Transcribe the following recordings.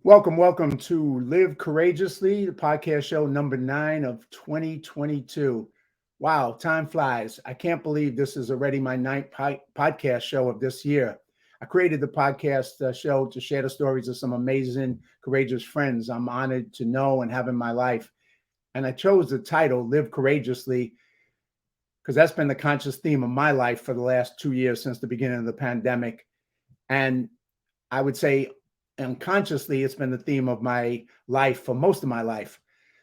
Welcome to Live Courageously, the podcast show number 9 of 2022. Wow, time flies. I can't believe this is already my ninth podcast show of this year. I created the podcast show to share the stories of some amazing, courageous friends I'm honored to know and have in my life. And I chose the title, Live Courageously, because that's been the conscious theme of my life for the last 2 years since the beginning of the pandemic. And I would say unconsciously, it's been the theme of my life for most of my life.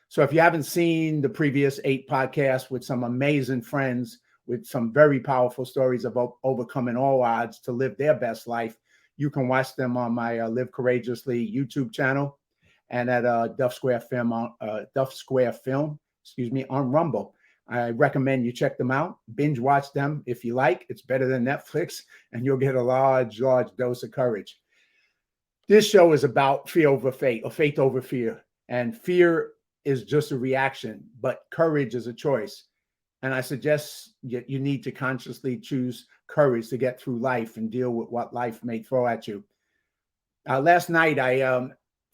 So if you haven't seen the previous 8 podcasts with some amazing friends with some very powerful stories about overcoming all odds to live their best life, you can watch them on my Live Courageously YouTube channel and at Duff Square Film, on Rumble. I recommend you check them out. Binge watch them if you like. It's better than Netflix, and you'll get a large dose of courage. This show is about fear over faith, or faith over fear. And fear is just a reaction, but courage is a choice. And I suggest you need to consciously choose courage to get through life and deal with what life may throw at you. Last night, I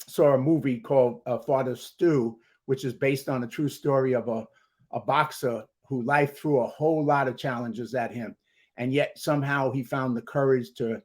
saw a movie called Father Stu, which is based on a true story of a boxer who life threw a whole lot of challenges at him. And yet somehow he found the courage to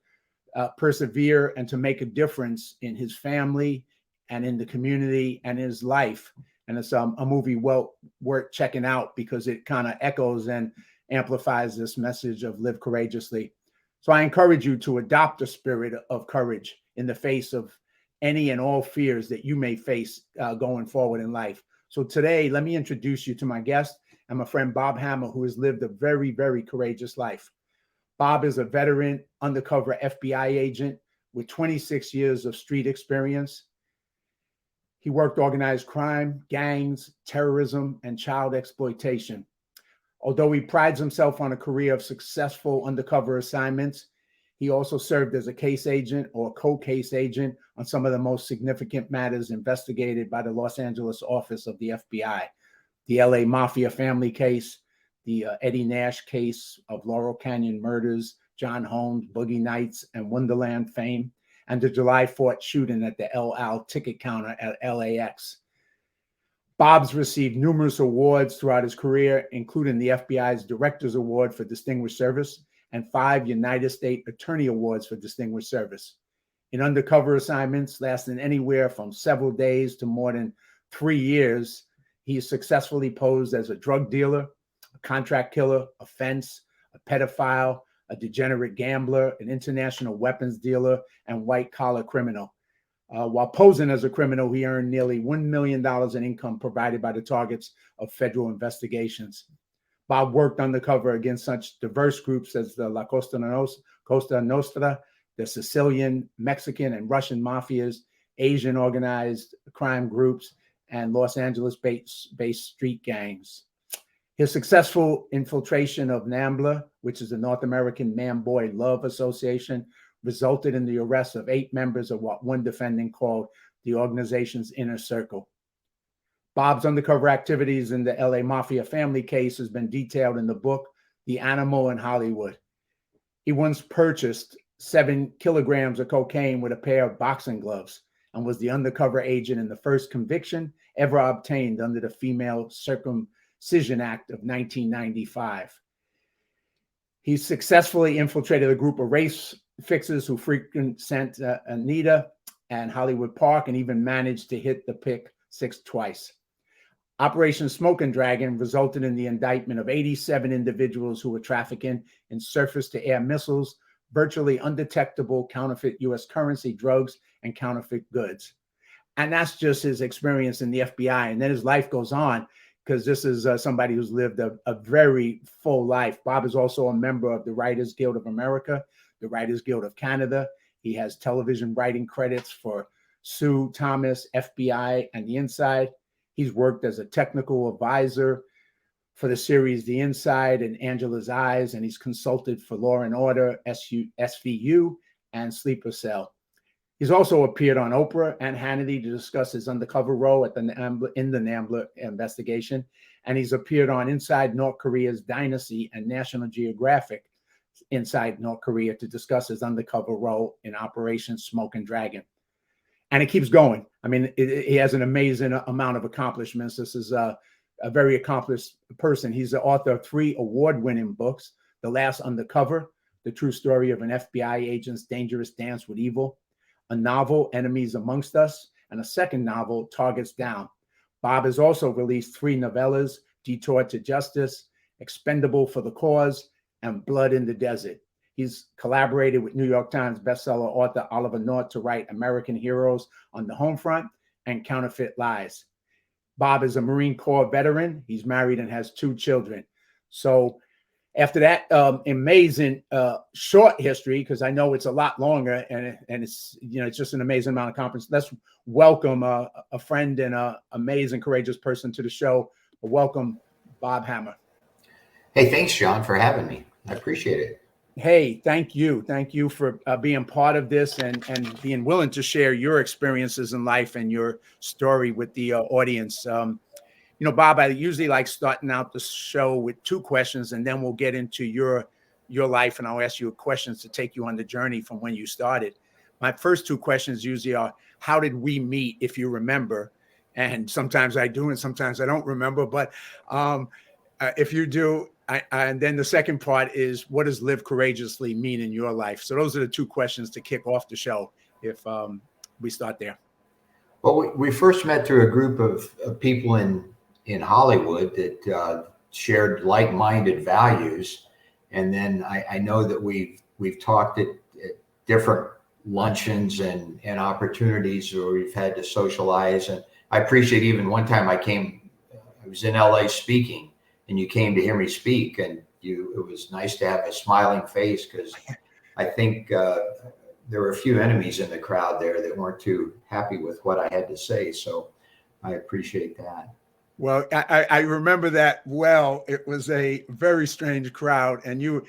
persevere and to make a difference in his family and in the community and his life. And it's a movie well worth checking out because it kind of echoes and amplifies this message of live courageously. So I encourage you to adopt a spirit of courage in the face of any and all fears that you may face going forward in life. So today, let me introduce you to my guest and my friend Bob HAMER, who has lived a very, very courageous life. Bob is a veteran undercover FBI agent with 26 years of street experience. He worked organized crime, gangs, terrorism, and child exploitation. Although he prides himself on a career of successful undercover assignments, he also served as a case agent or co-case agent on some of the most significant matters investigated by the Los Angeles office of the FBI. The LA Mafia family case, the Eddie Nash case of Laurel Canyon murders, John Holmes, Boogie Nights, and Wonderland fame, and the July 4th shooting at the El Al ticket counter at LAX. Bob's received numerous awards throughout his career, including the FBI's Director's Award for Distinguished Service and 5 United States Attorney Awards for Distinguished Service. In undercover assignments lasting anywhere from several days to more than 3 years, he has successfully posed as a drug dealer, a contract killer, a fence, a pedophile, a degenerate gambler, an international weapons dealer, and white-collar criminal. While posing as a criminal, he earned nearly $1 million in income provided by the targets of federal investigations. Bob worked undercover against such diverse groups as the La Costa Nostra, the Sicilian, Mexican, and Russian mafias, Asian organized crime groups, and Los Angeles-based street gangs. His successful infiltration of NAMBLA, which is the North American Man-Boy Love Association, resulted in the arrest of 8 members of what one defendant called the organization's inner circle. Bob's undercover activities in the LA Mafia family case has been detailed in the book, The Animal in Hollywood. He once purchased 7 kilograms of cocaine with a pair of boxing gloves and was the undercover agent in the first conviction ever obtained under the Female Circumcision Act of 1995. He successfully infiltrated a group of race fixers who frequent Santa Anita and Hollywood Park and even managed to hit the pick 6 twice. Operation Smoking Dragon resulted in the indictment of 87 individuals who were trafficking in surface-to-air missiles, virtually undetectable counterfeit U.S. currency, drugs, and counterfeit goods. And that's just his experience in the FBI. And then his life goes on because this is somebody who's lived a very full life. Bob is also a member of the Writers Guild of America, the Writers Guild of Canada. He has television writing credits for Sue Thomas, FBI, and The Inside. He's worked as a technical advisor for the series The Inside and Angela's Eyes, and he's consulted for Law and Order, SVU, and Sleeper Cell. He's also appeared on Oprah and Hannity to discuss his undercover role in the NAMBLA investigation, and he's appeared on Inside North Korea's Dynasty and National Geographic Inside North Korea to discuss his undercover role in Operation Smoking Dragon. and it keeps going. I mean, he has an amazing amount of accomplishments. This is a very accomplished person. He's the author of 3 award-winning books: The Last Undercover, The True Story of an FBI Agent's Dangerous Dance with Evil; a novel, Enemies Amongst Us; and a second novel, Targets Down. Bob has also released 3 novellas: Detour to Justice, Expendable for the Cause, and Blood in the Desert. He's collaborated with New York Times bestseller author Oliver North to write American Heroes on the Home Front and Counterfeit Lies. Bob is a Marine Corps veteran. He's married and has 2 children. So after that amazing short history, because I know it's a lot longer, and it's, you know, it's just an amazing amount of conference. Let's welcome a friend and an amazing, courageous person to the show. Welcome, Bob HAMER. Hey, thanks, John, for having me. I appreciate it. Hey, thank you. Thank you for being part of this and being willing to share your experiences in life and your story with the audience. You know, Bob, I usually like starting out the show with 2 questions, and then we'll get into your life, and I'll ask you questions to take you on the journey from when you started. My first 2 questions usually are, how did we meet, if you remember? And sometimes I do, and sometimes I don't remember. But if you do, and then the second part is, what does live courageously mean in your life? So those are the 2 questions to kick off the show, if we start there. Well, we first met through a group of people in Hollywood that shared like-minded values, and then I know that we've talked at different luncheons and opportunities where we've had to socialize. And I appreciate, even one time I was in LA speaking, and you came to hear me speak, and it was nice to have a smiling face, because I think there were a few enemies in the crowd there that weren't too happy with what I had to say. So I appreciate that. Well, I remember that well. It was a very strange crowd, and you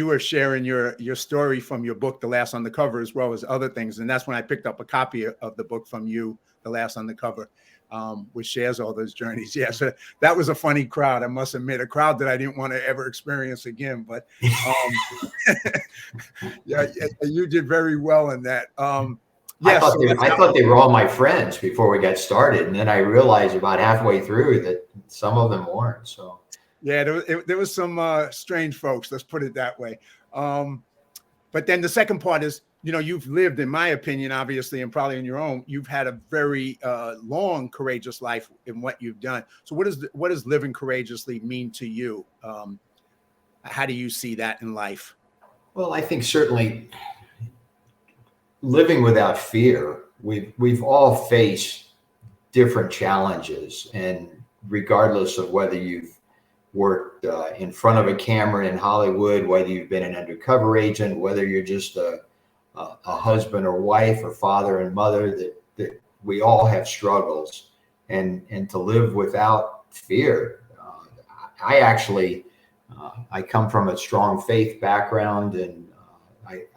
were sharing your story from your book, The Last Undercover, as well as other things. And that's when I picked up a copy of the book from you, The Last Undercover, which shares all those journeys. Yeah, so that was a funny crowd, I must admit, a crowd that I didn't want to ever experience again. But yeah, you did very well in that. Yes, I thought they were all my friends before we got started, and then I realized about halfway through that some of them weren't. So yeah, there was some strange folks. Let's put it that way. But then the second part is, you know, you've lived, in my opinion, obviously, and probably in your own, you've had a very long, courageous life in what you've done. So what does living courageously mean to you? How do you see that in life? Well, I think certainly living without fear. We've all faced different challenges, and regardless of whether you've worked in front of a camera in Hollywood, whether you've been an undercover agent, whether you're just a husband or wife or father and mother, that we all have struggles, and to live without fear. I come from a strong faith background, and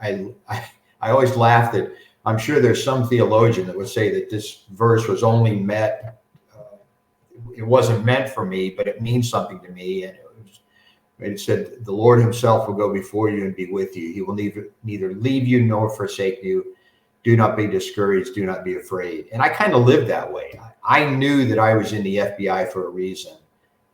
I always laugh that I'm sure there's some theologian that would say that this verse was only it wasn't meant for me, but it means something to me. And it said, the Lord himself will go before you and be with you. He will neither leave you nor forsake you. Do not be discouraged. Do not be afraid. And I kind of lived that way. I knew that I was in the FBI for a reason.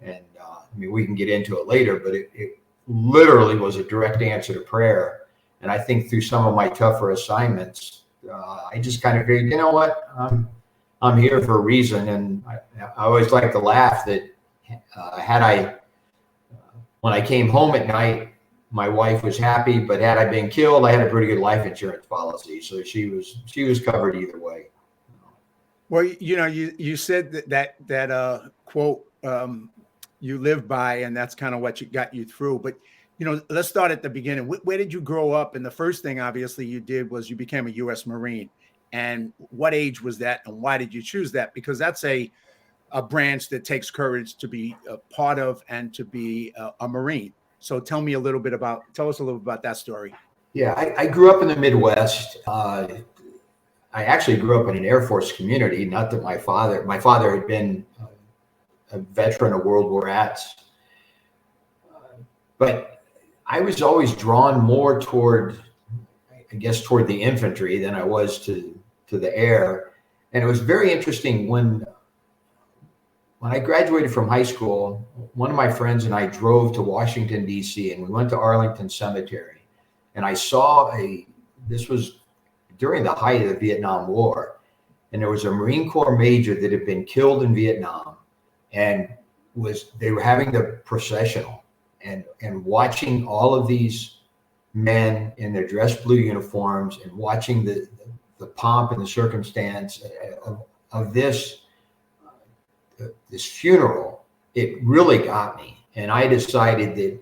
And I mean, we can get into it later, but it literally was a direct answer to prayer. And I think through some of my tougher assignments, I just kind of figured, you know what, I'm here for a reason. And I always like to laugh that when I came home at night, my wife was happy, but had I been killed, I had a pretty good life insurance policy, so she was covered either way. Well, you know, you said that quote you live by, and that's kind of what got you through. But you know, let's start at the beginning. Where did you grow up? And the first thing, obviously, you did was you became a U.S. Marine. And what age was that, and why did you choose that? Because that's a branch that takes courage to be a part of and to be a Marine. So tell us a little bit about that story. Yeah, I grew up in the Midwest. I actually grew up in an Air Force community. Not that my father had been a veteran of World War II, but I was always drawn more toward the infantry than I was to the air. And it was very interesting when I graduated from high school, one of my friends and I drove to Washington, D.C., and we went to Arlington Cemetery. And I saw this was during the height of the Vietnam War, and there was a Marine Corps major that had been killed in Vietnam, and they were having the processional, and watching all of these men in their dress blue uniforms and watching the pomp and the circumstance of this funeral, it really got me. And I decided that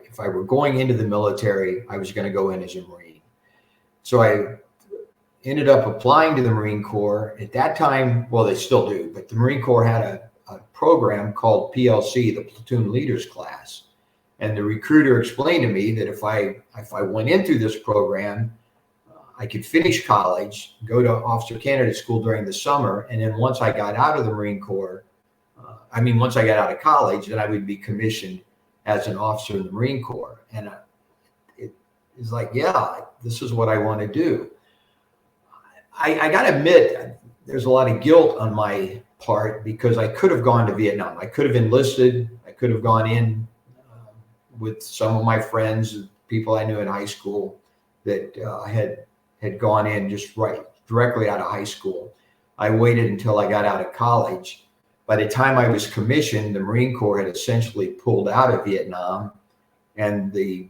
if I were going into the military, I was going to go in as a Marine. So I ended up applying to the Marine Corps. At that time, well, they still do, but the Marine Corps had a program called PLC, the Platoon Leaders Class. And the recruiter explained to me that if I went into this program, I could finish college, go to officer candidate school during the summer, and then once I got out of the Marine Corps, once I got out of college, then I would be commissioned as an officer in the Marine Corps. And it's like, yeah, this is what I want to do. I got to admit, there's a lot of guilt on my part because I could have gone to Vietnam. I could have enlisted. I could have gone in with some of my friends, people I knew in high school that had gone in just directly out of high school. I waited until I got out of college. By the time I was commissioned, the Marine Corps had essentially pulled out of Vietnam, and the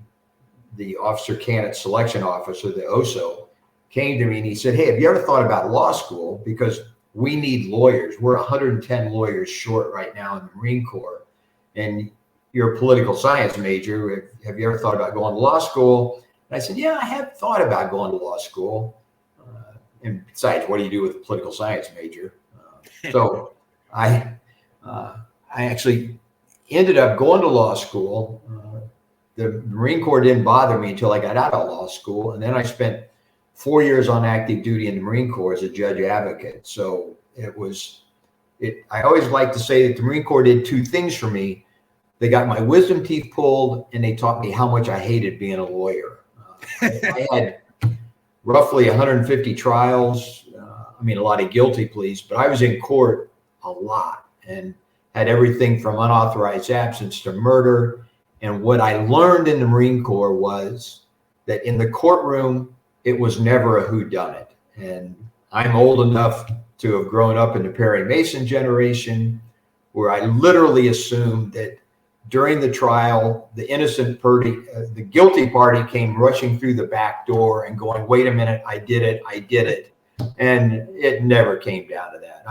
officer candidate selection officer, the OSO, came to me and he said, "Hey, have you ever thought about law school? Because we need lawyers. We're 110 lawyers short right now in the Marine Corps. And you're a political science major. Have you ever thought about going to law school?" And I said, "Yeah, I have thought about going to law school. And besides, what do you do with a political science major?" So I actually ended up going to law school. The Marine Corps didn't bother me until I got out of law school. And then I spent 4 years on active duty in the Marine Corps as a judge advocate. So I always like to say that the Marine Corps did two things for me. They got my wisdom teeth pulled, and they taught me how much I hated being a lawyer. I had roughly 150 trials. A lot of guilty pleas, but I was in court a lot and had everything from unauthorized absence to murder. And what I learned in the Marine Corps was that in the courtroom, it was never a whodunit. And I'm old enough to have grown up in the Perry Mason generation, where I literally assumed that during the trial, the innocent party, the guilty party came rushing through the back door and going, "Wait a minute, I did it. And it never came down to that.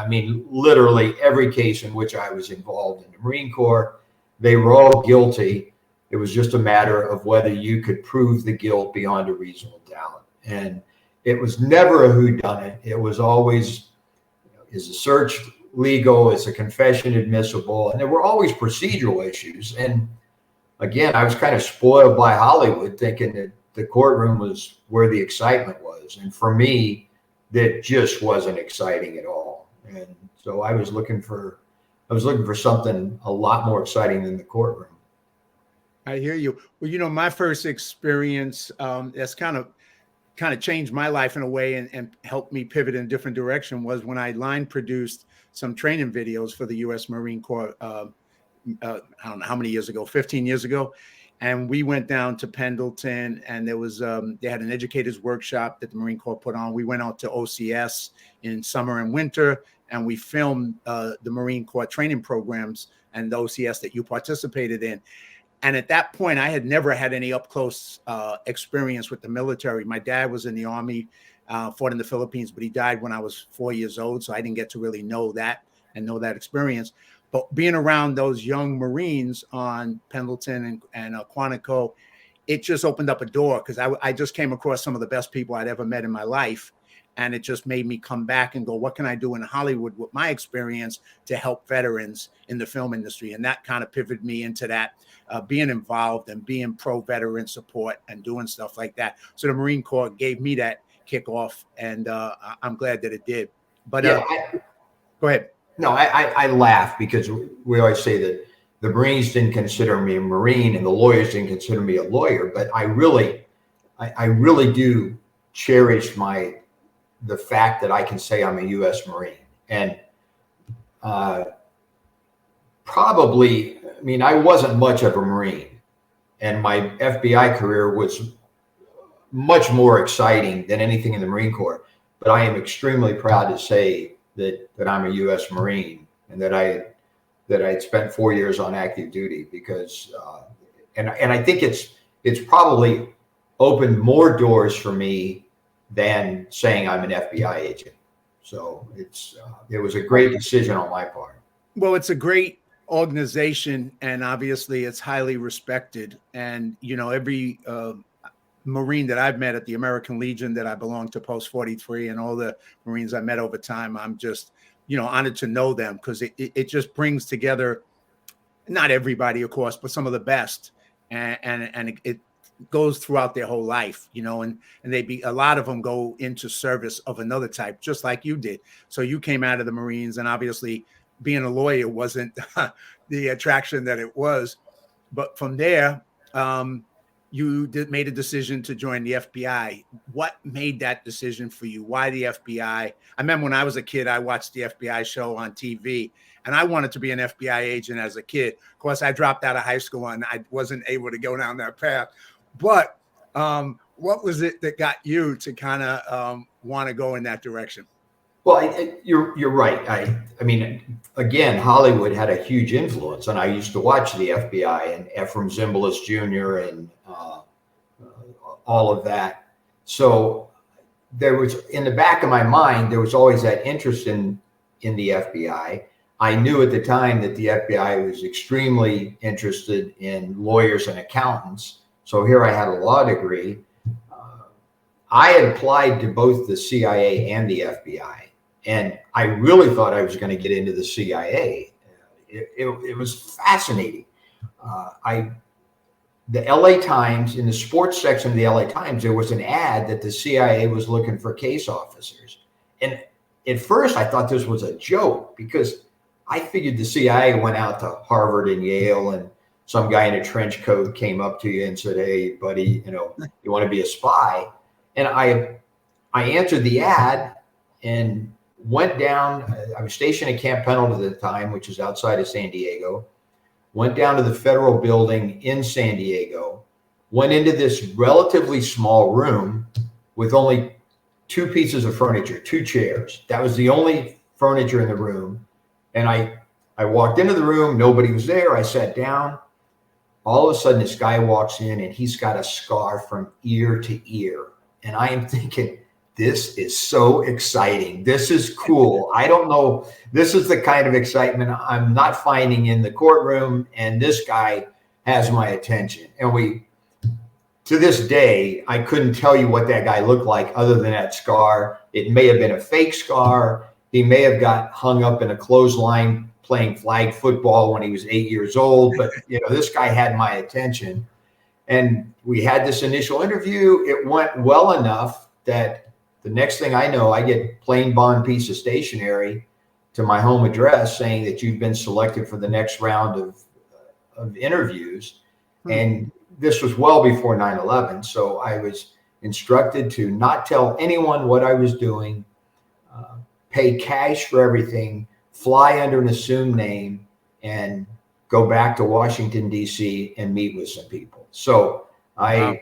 Literally every case in which I was involved in the Marine Corps, they were all guilty. It was just a matter of whether you could prove the guilt beyond a reasonable doubt. And it was never a whodunit. It was always, is the search legal? Is the confession admissible? And there were always procedural issues. And again, I was kind of spoiled by Hollywood, thinking that the courtroom was where the excitement was. And for me, that just wasn't exciting at all. And so I was looking for something a lot more exciting than the courtroom. I hear you. Well, my first experience that's kind of changed my life in a way and helped me pivot in a different direction was when I line produced some training videos for the U.S. Marine Corps. I don't know how many years ago, 15 years ago. And we went down to Pendleton, and there was they had an educators workshop that the Marine Corps put on. We went out to OCS in summer and winter, and we filmed the Marine Corps training programs and the OCS that you participated in. And at that point, I had never had any up close experience with the military. My dad was in the Army, fought in the Philippines, but he died when I was 4 years old. So I didn't get to really know that experience. But being around those young Marines on Pendleton and Quantico, it just opened up a door, because I just came across some of the best people I'd ever met in my life. And it just made me come back and go, what can I do in Hollywood with my experience to help veterans in the film industry? And that kind of pivoted me into that, being involved and being pro-veteran support and doing stuff like that. So the Marine Corps gave me that kickoff, and I'm glad that it did. But yeah, go ahead. No, I laugh because we always say that the Marines didn't consider me a Marine and the lawyers didn't consider me a lawyer. But I really do cherish my the fact that I can say I'm a U.S. Marine. And probably, I mean, I wasn't much of a Marine, and my FBI career was much more exciting than anything in the Marine Corps. But I am extremely proud to say that I'm a U.S. Marine, and that I had spent 4 years on active duty, because and I think it's probably opened more doors for me than saying I'm an FBI agent. So it was a great decision on my part. Well, it's a great organization, and obviously it's highly respected. And, you know, every Marine that I've met at the American Legion, that I belong to Post 43, and all the Marines I met over time, I'm just, you know, honored to know them, because it just brings together, not everybody, of course, but some of the best. And it goes throughout their whole life, you know, and a lot of them go into service of another type, just like you did. So you came out of the Marines, and obviously being a lawyer wasn't the attraction that it was. But from there, you made a decision to join the FBI. What made that decision for you? Why the FBI? I remember when I was a kid, I watched the FBI show on TV, and I wanted to be an FBI agent as a kid. Of course, I dropped out of high school and I wasn't able to go down that path. But what was it that got you to kind of want to go in that direction? Well, you're right. I mean, again, Hollywood had a huge influence, and I used to watch the FBI and Ephraim Zimbalist Jr. and all of that. So there was, in the back of my mind, there was always that interest in the FBI. I knew at the time that the FBI was extremely interested in lawyers and accountants. So here I had a law degree. I had applied to both the CIA and the FBI. And I really thought I was going to get into the CIA. It was fascinating. The LA Times, in the sports section of the LA Times, there was an ad that the CIA was looking for case officers. And at first I thought this was a joke, because I figured the CIA went out to Harvard and Yale, and some guy in a trench coat came up to you and said, "Hey, buddy, you know, you want to be a spy?" And I answered the ad and went down. I was stationed at Camp Pendleton at the time, which is outside of San Diego. Went down to the federal building in San Diego, went into this relatively small room with only 2 pieces of furniture, 2 chairs. That was the only furniture in the room. And I walked into the room, nobody was there. I sat down. All of a sudden, this guy walks in, and he's got a scar from ear to ear. And I am thinking, this is so exciting. This is cool. I don't know. This is the kind of excitement I'm not finding in the courtroom. And this guy has my attention. And to this day, I couldn't tell you what that guy looked like other than that scar. It may have been a fake scar. He may have got hung up in a clothesline playing flag football when he was 8 years old. But, you know, this guy had my attention. And we had this initial interview. It went well enough that the next thing I know, I get plain bond piece of stationery to my home address saying that you've been selected for the next round of interviews. And this was well before 9/11. So I was instructed to not tell anyone what I was doing, pay cash for everything, fly under an assumed name, and go back to Washington, D.C. and meet with some people. So wow.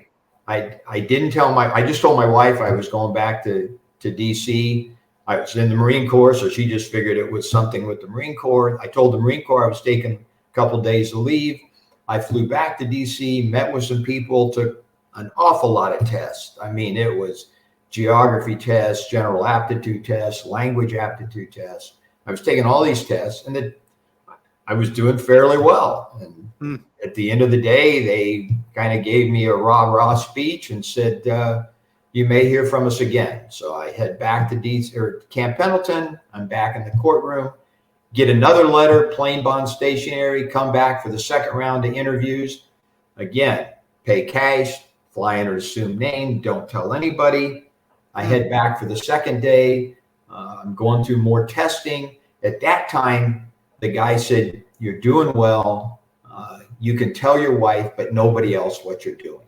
I didn't tell I just told my wife I was going back to DC. I was in the Marine Corps, so she just figured it was something with the Marine Corps. I told the Marine Corps I was taking a couple of days to leave. I flew back to DC, met with some people, took an awful lot of tests. I mean, it was geography tests, general aptitude tests, language aptitude tests. I was taking all these tests, and I was doing fairly well. And at the end of the day, they kind of gave me a rah-rah speech and said, "You may hear from us again." So I head back to Camp Pendleton. I'm back in the courtroom, get another letter, plain bond stationery, come back for the second round of interviews. Again, pay cash, fly under assumed name, don't tell anybody. I head back for the second day. I'm going through more testing. At that time, the guy said, "You're doing well. You can tell your wife, but nobody else what you're doing."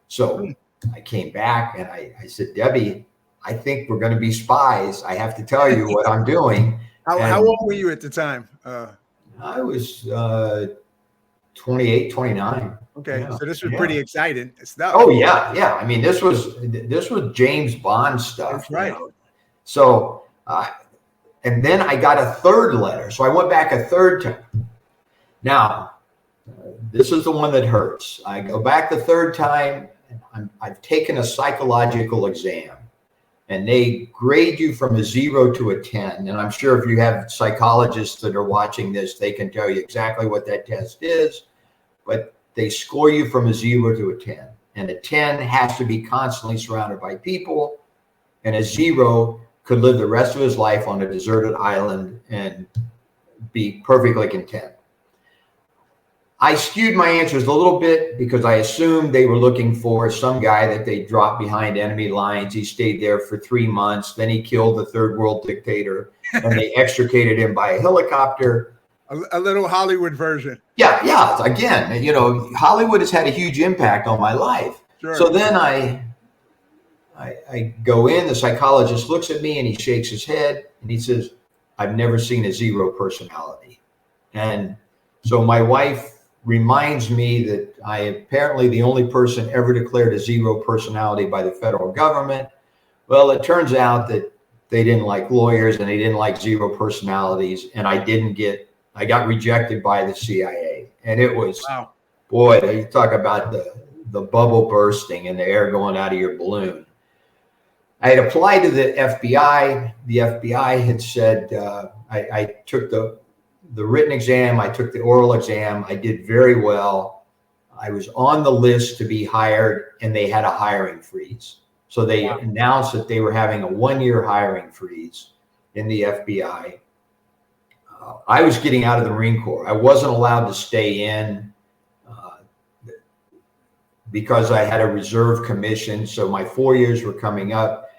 So I came back and I said, "Debbie, I think we're going to be spies. I have to tell you what I'm doing. How old were you at the time? I was 28, 29. Okay, Yeah. so this was Yeah. pretty exciting stuff. Oh yeah, yeah. I mean, this was James Bond stuff. That's right. So, and then I got a third letter. So I went back a third time. Now, this is the one that hurts. I go back the third time. I've taken a psychological exam, and they grade you from a 0 to a 10. And I'm sure if you have psychologists that are watching this, they can tell you exactly what that test is. But they score you from a 0 to a 10. And a 10 has to be constantly surrounded by people. And a 0 could live the rest of his life on a deserted island and be perfectly content. I skewed my answers a little bit because I assumed they were looking for some guy that they dropped behind enemy lines. He stayed there for 3 months. Then he killed the third world dictator and they extricated him by a helicopter. A little Hollywood version. Yeah, yeah. Again, you know, Hollywood has had a huge impact on my life. Sure. So then I go in, the psychologist looks at me and he shakes his head and he says, I've never seen a 0 personality. And so my wife reminds me that I apparently the only person ever declared a 0 personality by the federal government. Well, it turns out that they didn't like lawyers and they didn't like 0 personalities. And I got rejected by the CIA. And it was, wow. Boy, you talk about the bubble bursting and the air going out of your balloon. I had applied to the FBI. The FBI had said, I took the written exam, I took the oral exam, I did very well. I was on the list to be hired and they had a hiring freeze. So they announced that they were having a 1-year hiring freeze in the FBI. I was getting out of the Marine Corps. I wasn't allowed to stay in because I had a reserve commission. So my 4 years were coming up.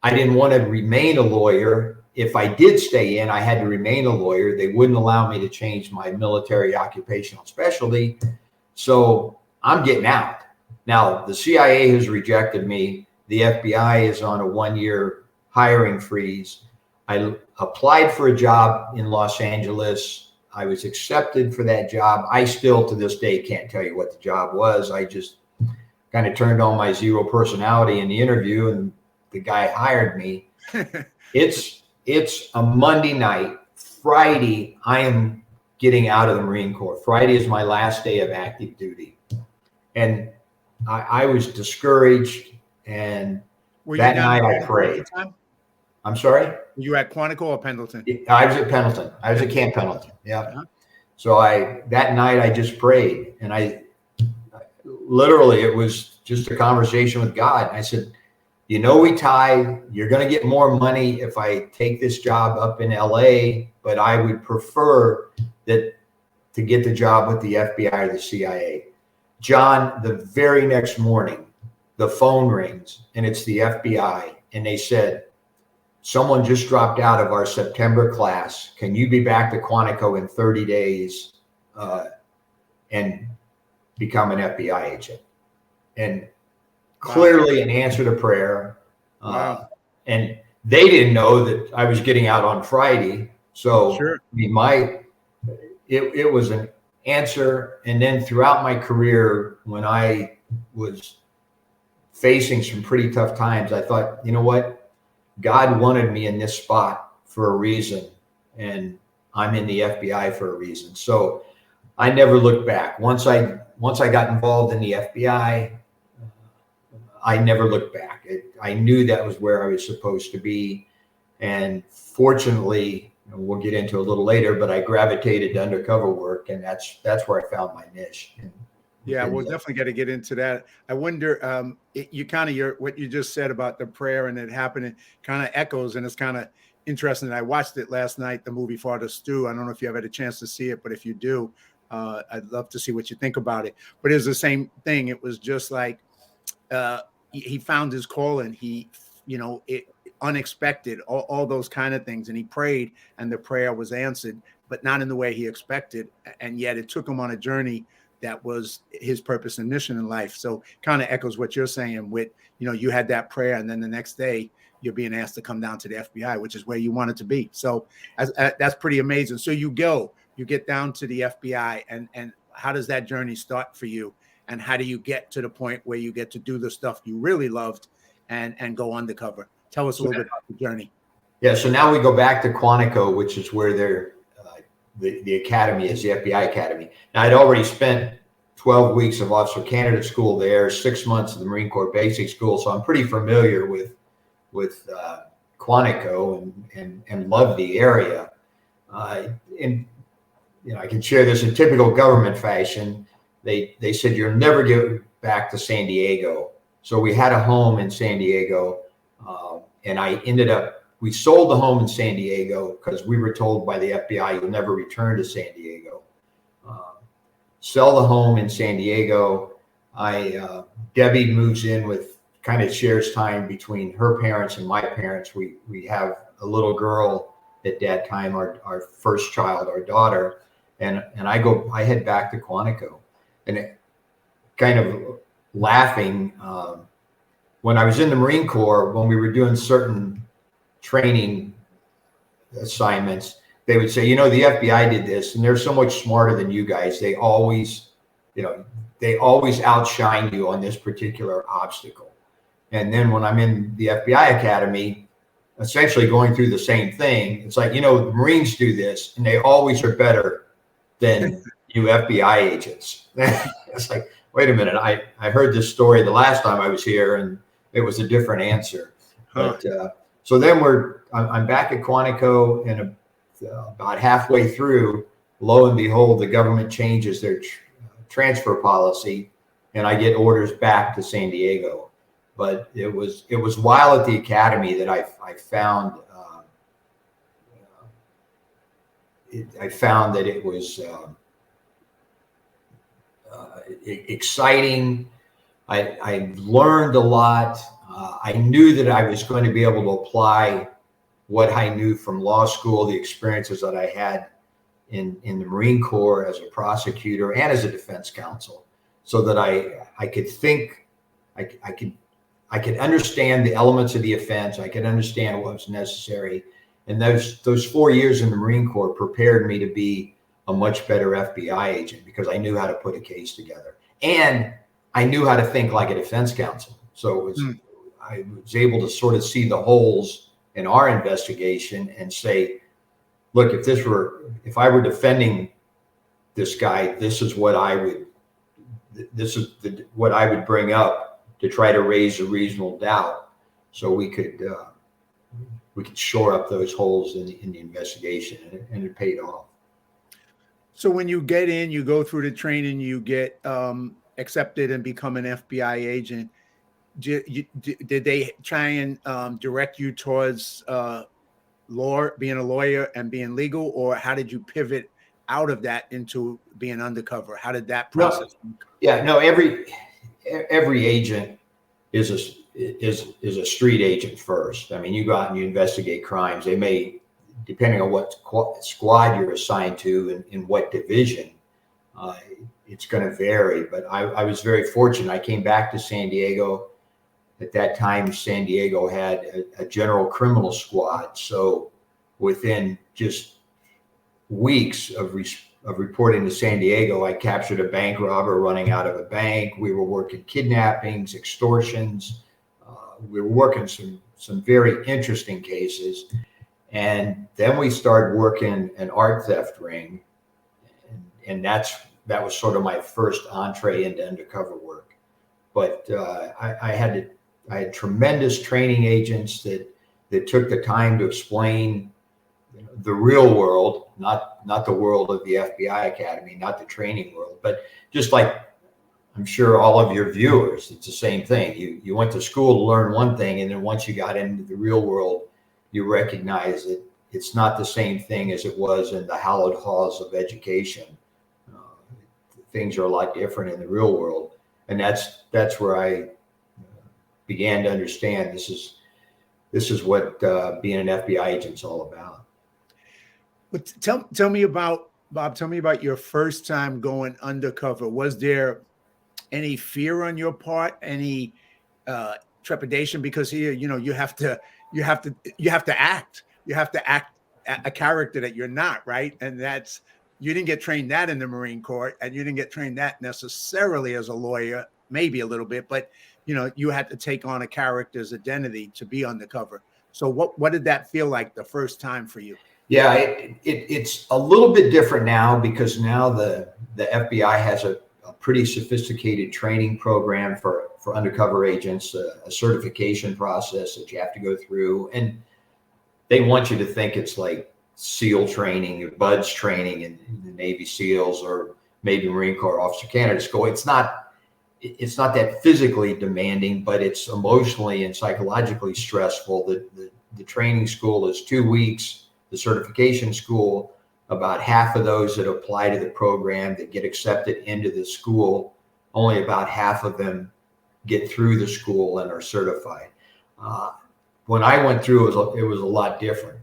I didn't want to remain a lawyer. If I did stay in, I had to remain a lawyer. They wouldn't allow me to change my military occupational specialty. So I'm getting out. Now, the CIA has rejected me. The FBI is on a 1-year hiring freeze. I applied for a job in Los Angeles. I was accepted for that job. I still, to this day, can't tell you what the job was. I just kind of turned on my 0 personality in the interview, and the guy hired me. It's a Monday night. Friday, I am getting out of the Marine Corps. Friday is my last day of active duty. And I was discouraged. And that night I prayed. I'm sorry? Were you at Quantico or Pendleton? I was at Pendleton. I was at Camp Pendleton. Yeah. Uh-huh. So that night I just prayed. And I literally, it was just a conversation with God. I said, you know, we tied. You're going to get more money if I take this job up in LA, but I would prefer that to get the job with the FBI or the CIA. John, the very next morning, the phone rings and it's the FBI. And they said, someone just dropped out of our September class. Can you be back to Quantico in 30 days and become an FBI agent? And clearly an answer to prayer. Wow. And they didn't know that I was getting out on Friday. So sure. I mean, it was an answer. And then throughout my career, when I was facing some pretty tough times, I thought, you know what? God wanted me in this spot for a reason. And I'm in the FBI for a reason. So I never looked back. Once I got involved in the FBI, I never looked back. I knew that was where I was supposed to be. And fortunately, we'll get into a little later, but I gravitated to undercover work, and that's where I found my niche. Yeah, we'll definitely got to get into that. I wonder, what you just said about the prayer and it happening kind of echoes, and it's kind of interesting. I watched it last night, the movie Father Stu. I don't know if you ever had a chance to see it, but if you do, I'd love to see what you think about it. But it's the same thing. It was just like, he found his calling. It unexpected, all those kind of things. And he prayed and the prayer was answered, but not in the way he expected. And yet it took him on a journey that was his purpose and mission in life. So kind of echoes what you're saying with, you had that prayer and then the next day you're being asked to come down to the FBI, which is where you wanted to be. So that's pretty amazing. So you get down to the FBI, and how does that journey start for you? And how do you get to the point where you get to do the stuff you really loved and go undercover? Tell us a little bit about the journey. Yeah, so now we go back to Quantico, which is where the academy is, the FBI Academy. Now, I'd already spent 12 weeks of Officer Candidate School there, 6 months of the Marine Corps Basic School, so I'm pretty familiar with Quantico and love the area. And I can share this in typical government fashion. They said you'll never get back to San Diego, so we had a home in San Diego, and we sold the home in San Diego because we were told by the FBI you'll never return to San Diego. Sell the home in San Diego. Debbie moves in with, kind of shares time between her parents and my parents. We have a little girl at that time, our first child, our daughter, and I head back to Quantico, and kind of laughing. When I was in the Marine Corps, when we were doing certain training assignments, they would say, the FBI did this, and they're so much smarter than you guys. They always outshine you on this particular obstacle. And then when I'm in the FBI Academy, essentially going through the same thing, it's like, the Marines do this, and they always are better than you FBI agents. It's like, wait a minute, I heard this story the last time I was here, and it was a different answer. But so then I'm back at Quantico, and about halfway through, lo and behold, the government changes their transfer policy, and I get orders back to San Diego. But it was while at the academy that I found that it was exciting. I learned a lot. I knew that I was going to be able to apply what I knew from law school, the experiences that I had in the Marine Corps as a prosecutor and as a defense counsel, so that I could think, I could understand the elements of the offense. I could understand what was necessary. And those 4 years in the Marine Corps prepared me to be a much better FBI agent, because I knew how to put a case together, and I knew how to think like a defense counsel. So I was able to sort of see the holes in our investigation and say, look, if I were defending this guy, this is what I would bring up to try to raise a reasonable doubt, so we could shore up those holes in the investigation, and it paid off. So when you get in, you go through the training, you get accepted and become an FBI agent. Did they try and direct you towards being a lawyer and being legal, or how did you pivot out of that into being undercover? How did that process? No, every agent is a street agent first. I mean, you go out and you investigate crimes. They may, depending on what squad you're assigned to and in what division, it's going to vary. But I was very fortunate. I came back to San Diego. At that time, San Diego had a general criminal squad. So within just weeks of reporting to San Diego, I captured a bank robber running out of a bank. We were working kidnappings, extortions. We were working some very interesting cases. And then we started working an art theft ring. And that was sort of my first entree into undercover work. But I had tremendous training agents that took the time to explain the real world, not the world of the FBI Academy, not the training world, but just like I'm sure all of your viewers, it's the same thing. You went to school to learn one thing, and then once you got into the real world, you recognize that it's not the same thing as it was in the hallowed halls of education. Things are a lot different in the real world, and that's where I began to understand this is what being an FBI agent's all about. But tell me about, Bob, tell me about your first time going undercover. Was there any fear on your part, any trepidation? Because here, you have to you have to act. You have to act a character that you're not, right? And that's, you didn't get trained that in the Marine Corps, and you didn't get trained that necessarily as a lawyer, maybe a little bit, but you had to take on a character's identity to be undercover. So what did that feel like the first time for you? Yeah, it's a little bit different now, because now the FBI has a pretty sophisticated training program for undercover agents, a certification process that you have to go through. And they want you to think it's like SEAL training or BUDS training in the Navy SEALs, or maybe Marine Corps Officer Candidate School. It's not that physically demanding, but it's emotionally and psychologically stressful. The training school is 2 weeks. The certification school, about half of those that apply to the program that get accepted into the school, only about half of them get through the school and are certified. When I went through, it was a lot different.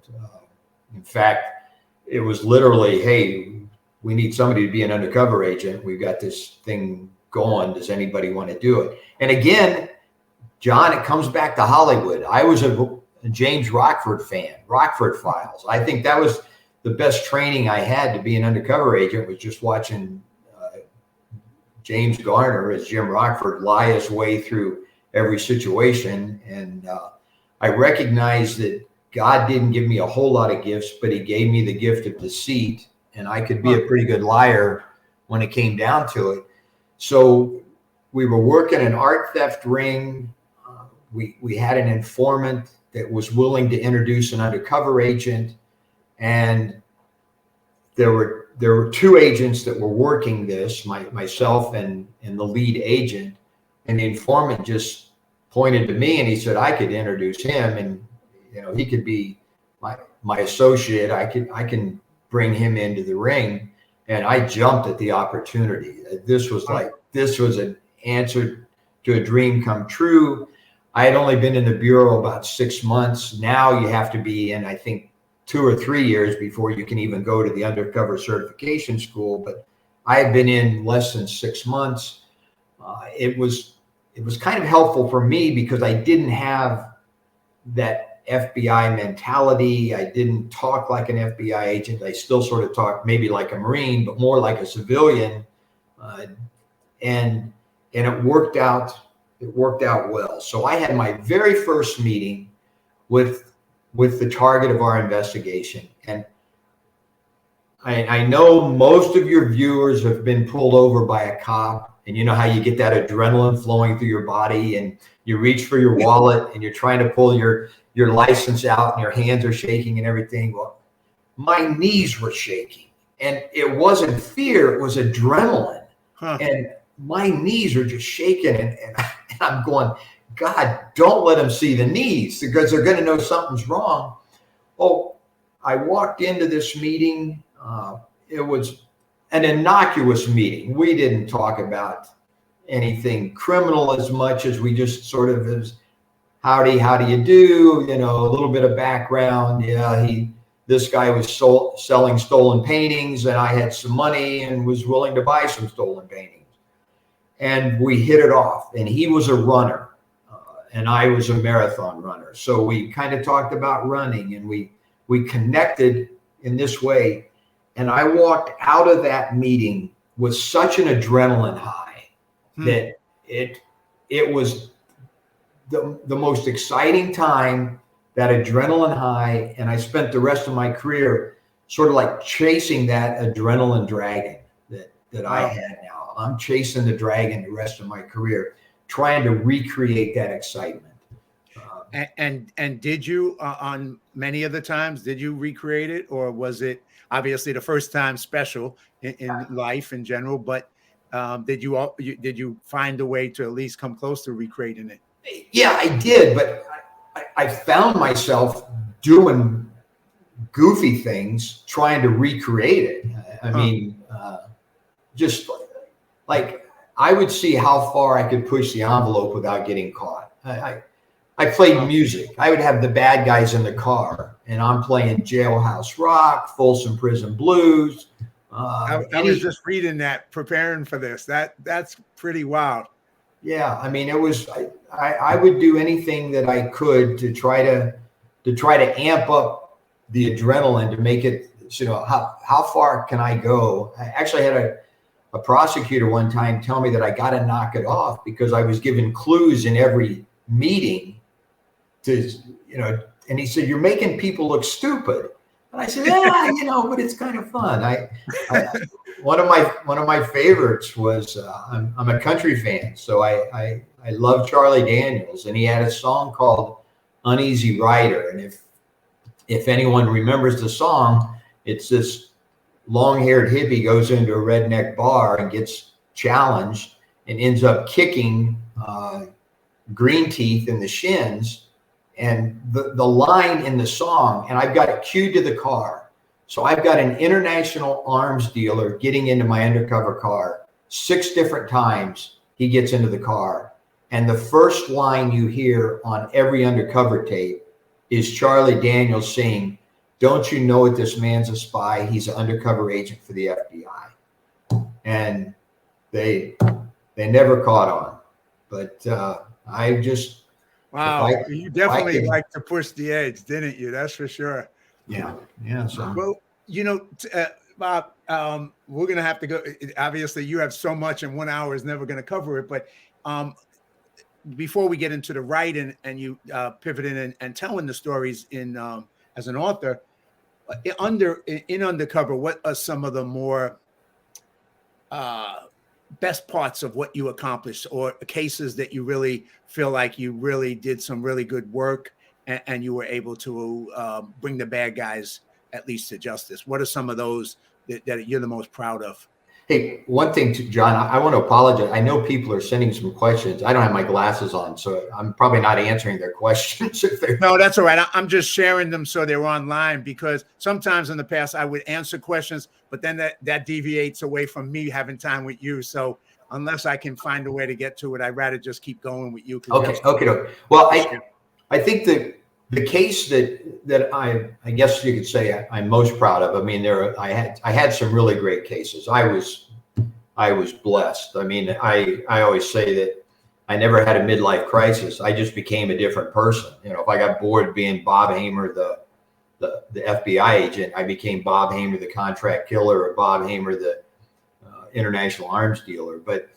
In fact, it was literally, hey, we need somebody to be an undercover agent. We've got this thing going. Does anybody want to do it? And again, John, it comes back to Hollywood. I was a James Rockford fan, Rockford Files. I think that was the best training I had to be an undercover agent, was just watching James Garner as Jim Rockford lie his way through every situation. And I recognized that God didn't give me a whole lot of gifts, but he gave me the gift of deceit, and I could be a pretty good liar when it came down to it. So we were working an art theft ring. We had an informant that was willing to introduce an undercover agent, and there were two agents that were working this, myself and the lead agent, and the informant just pointed to me and he said I could introduce him, and he could be my associate. I can bring him into the ring. And I jumped at the opportunity. This was an answer to a dream come true. I had only been in the Bureau about 6 months. Now you have to be in, I think, 2 or 3 years before you can even go to the undercover certification school. But I had been in less than 6 months. It was kind of helpful for me because I didn't have that FBI mentality. I didn't talk like an FBI agent. I still sort of talked maybe like a Marine, but more like a civilian. And it worked out. It worked out well. So I had my very first meeting with the target of our investigation. And I know most of your viewers have been pulled over by a cop, and you know how you get that adrenaline flowing through your body and you reach for your wallet and you're trying to pull your license out and your hands are shaking and everything. Well, my knees were shaking, and it wasn't fear, it was adrenaline. And my knees are just shaking, and I'm going, God, don't let them see the knees because they're going to know something's wrong. Oh, I walked into this meeting. It was an innocuous meeting. We didn't talk about anything criminal as much as we just sort of as, howdy, how do you do? A little bit of background. Yeah, this guy was selling stolen paintings, and I had some money and was willing to buy some stolen paintings. And we hit it off. And he was a runner, and I was a marathon runner. So we kind of talked about running, and we connected in this way. And I walked out of that meeting with such an adrenaline high that it was the most exciting time, that adrenaline high. And I spent the rest of my career sort of like chasing that adrenaline dragon that I had now. I'm chasing the dragon the rest of my career, trying to recreate that excitement. And did you, on many of the times, did you recreate it, or was it obviously the first time special in life in general? But did you find a way to at least come close to recreating it? Yeah, I did, but I found myself doing goofy things, trying to recreate it. I mean, just like I would see how far I could push the envelope without getting caught. I played music. I would have the bad guys in the car, and I'm playing Jailhouse Rock, Folsom Prison Blues. I was just reading that, preparing for this. That's pretty wild. Yeah, I mean, it was. I would do anything that I could to try to to try to amp up the adrenaline to make it, how far can I go? I actually had a prosecutor one time tell me that I got to knock it off because I was given clues in every meeting to, and he said, you're making people look stupid. And I said, yeah, but it's kind of fun. One of my favorites was I'm a country fan, so I love Charlie Daniels, and he had a song called Uneasy Rider. And if anyone remembers the song, it's this long-haired hippie goes into a redneck bar and gets challenged and ends up kicking Green Teeth in the shins. And the line in the song, and I've got it cued to the car. So I've got an international arms dealer getting into my undercover car 6 different times. He gets into the car. And the first line you hear on every undercover tape is Charlie Daniels saying, don't you know that this man's a spy? He's an undercover agent for the FBI. And they never caught on. But I just... Wow, you definitely like to push the edge, didn't you? That's for sure. Yeah. So. Well, Bob, we're going to have to go. Obviously, you have so much, and 1 hour is never going to cover it. But before we get into the writing and you pivoting and telling the stories in as an author, in Undercover, what are some of the more best parts of what you accomplished, or cases that you really feel like you really did some really good work and you were able to bring the bad guys at least to justice? What are some of those that you're the most proud of? Hey, one thing, John, I want to apologize. I know people are sending some questions. I don't have my glasses on, so I'm probably not answering their questions. No, that's all right. I'm just sharing them so they're online, because sometimes in the past I would answer questions, but then that deviates away from me having time with you. So unless I can find a way to get to it, I'd rather just keep going with you. Okay. Well, I think the case that I guess you could say I'm most proud of. I mean, I had some really great cases. I was blessed. I mean, I always say that I never had a midlife crisis. I just became a different person. If I got bored being Bob Hamer, the FBI agent, I became Bob Hamer, the contract killer, or Bob Hamer, the international arms dealer. But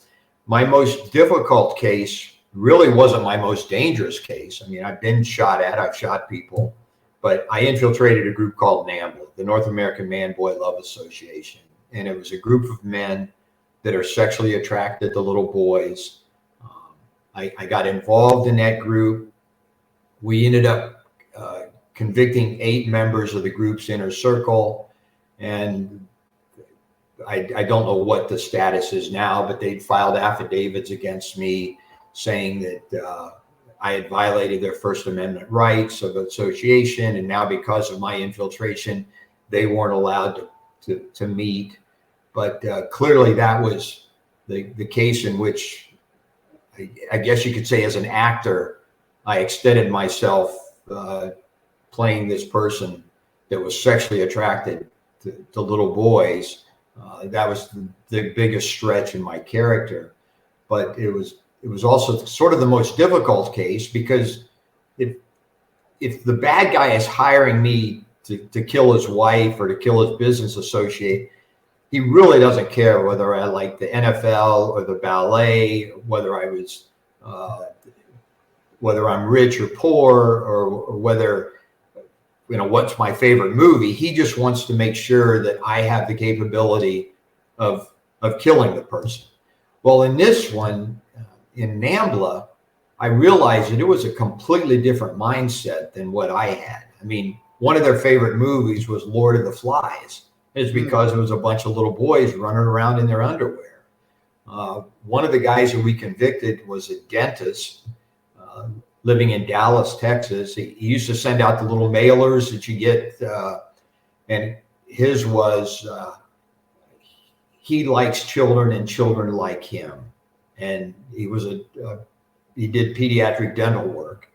my most difficult case really wasn't my most dangerous case. I mean, I've been shot at, I've shot people, but I infiltrated a group called NAMBLA, the North American Man-Boy Love Association. And it was a group of men that are sexually attracted to little boys. I got involved in that group. We ended up convicting 8 members of the group's inner circle. And I don't know what the status is now, but they filed affidavits against me saying that I had violated their First Amendment rights of association. And now because of my infiltration, they weren't allowed to meet. But clearly that was the case in which I guess you could say as an actor, I extended myself playing this person that was sexually attracted to little boys. That was the biggest stretch in my character. But it was also sort of the most difficult case, because if the bad guy is hiring me to kill his wife or to kill his business associate, he really doesn't care whether I like the NFL or the ballet, whether I'm rich or poor, or whether, what's my favorite movie. He just wants to make sure that I have the capability of killing the person. Well, in this one, in NAMBLA, I realized that it was a completely different mindset than what I had. I mean, one of their favorite movies was Lord of the Flies. It's because it was a bunch of little boys running around in their underwear. One of the guys that we convicted was a dentist living in Dallas, Texas. He used to send out the little mailers that you get, and his was, he likes children and children like him. And he was he did pediatric dental work.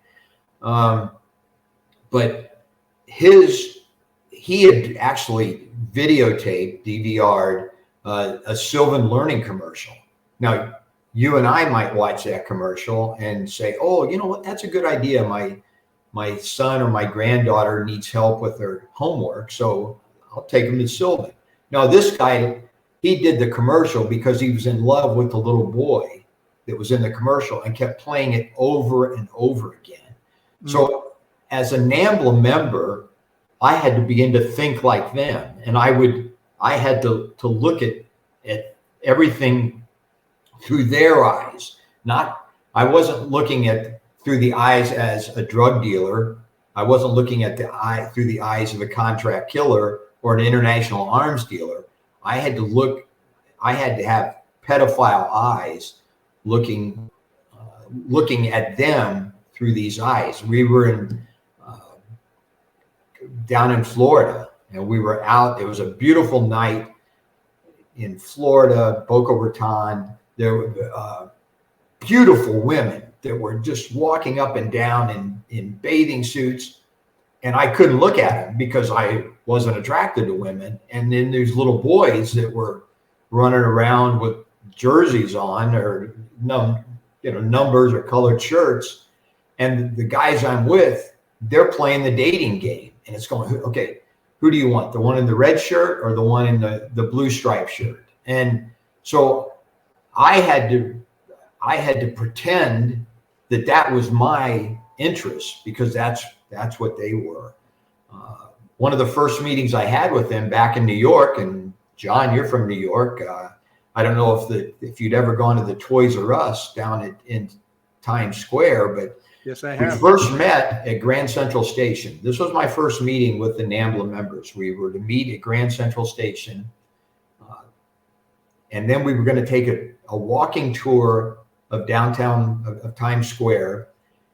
But he had actually videotaped, DVR'd a Sylvan Learning commercial. Now, you and I might watch that commercial and say, oh, you know what, that's a good idea. my son or my granddaughter needs help with their homework, so I'll take them to Sylvan. Now, this guy, he did the commercial because he was in love with the little boy that was in the commercial and kept playing it over and over again. So as a NAMBLA member, I had to begin to think like them. And I had to look at everything through their eyes. I wasn't looking at through the eyes as a drug dealer. I wasn't looking at through the eyes of a contract killer or an international arms dealer. I had to have pedophile eyes looking at them through these eyes. We were down in Florida, and we were out. It was a beautiful night in Florida, Boca Raton. There were beautiful women that were just walking up and down in bathing suits, and I couldn't look at them because I wasn't attracted to women. And then there's little boys that were running around with jerseys on, or numbers or colored shirts, and the guys I'm with, they're playing the dating game, and it's going, okay, who do you want, the one in the red shirt or the one in the blue striped shirt? And so I had to pretend that was my interest, because that's what they were. One of the first meetings I had with them back in New York, and John, you're from New York. I don't know if you'd ever gone to the Toys R Us down in Times Square, but yes, I have. We first met at Grand Central Station. This was my first meeting with the NAMBLA members. We were to meet at Grand Central Station, and then we were going to take a walking tour of downtown of Times Square.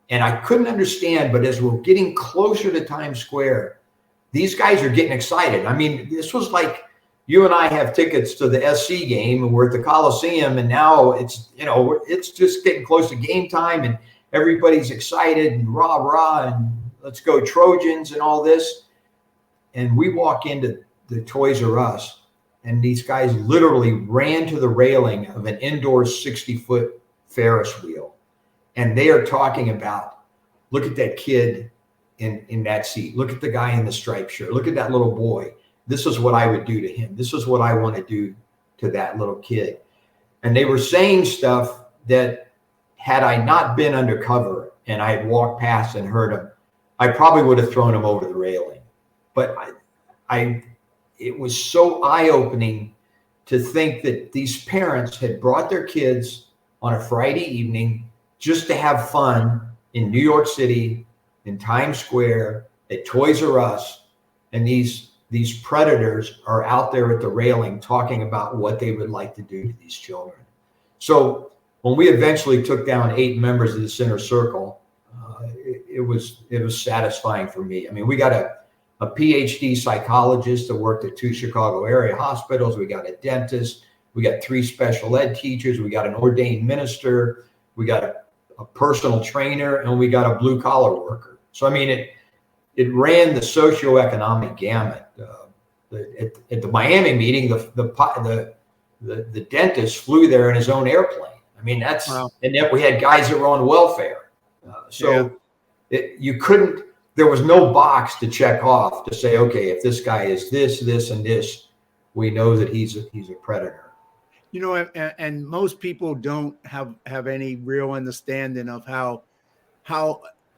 And I couldn't understand, but as we're getting closer to Times Square, these guys are getting excited. I mean, this was like you and I have tickets to the SC game, and we're at the Coliseum, and now it's just getting close to game time, and everybody's excited and rah rah and let's go Trojans and all this. And we walk into the Toys R Us, and these guys literally ran to the railing of an indoor 60-foot Ferris wheel. And they are talking about, look at that kid in that seat. Look at the guy in the striped shirt. Look at that little boy. This is what I would do to him. This is what I want to do to that little kid. And they were saying stuff that, had I not been undercover and I had walked past and heard them, I probably would have thrown him over the railing. But it was so eye-opening to think that these parents had brought their kids on a Friday evening just to have fun in New York City, in Times Square, at Toys R Us, and these predators are out there at the railing talking about what they would like to do to these children. So when we eventually took down 8 members of the Center Circle, it was satisfying for me. I mean, we got a PhD psychologist that worked at 2 Chicago area hospitals. We got a dentist. We got 3 special ed teachers. We got an ordained minister. We got a personal trainer, and we got a blue collar worker. So, I mean, it ran the socioeconomic gamut. At the Miami meeting, the dentist flew there in his own airplane. I mean, wow. And yet we had guys that were on welfare. You couldn't, there was no box to check off to say, okay, if this guy is this, and this, we know that he's a predator. And most people don't have any real understanding of how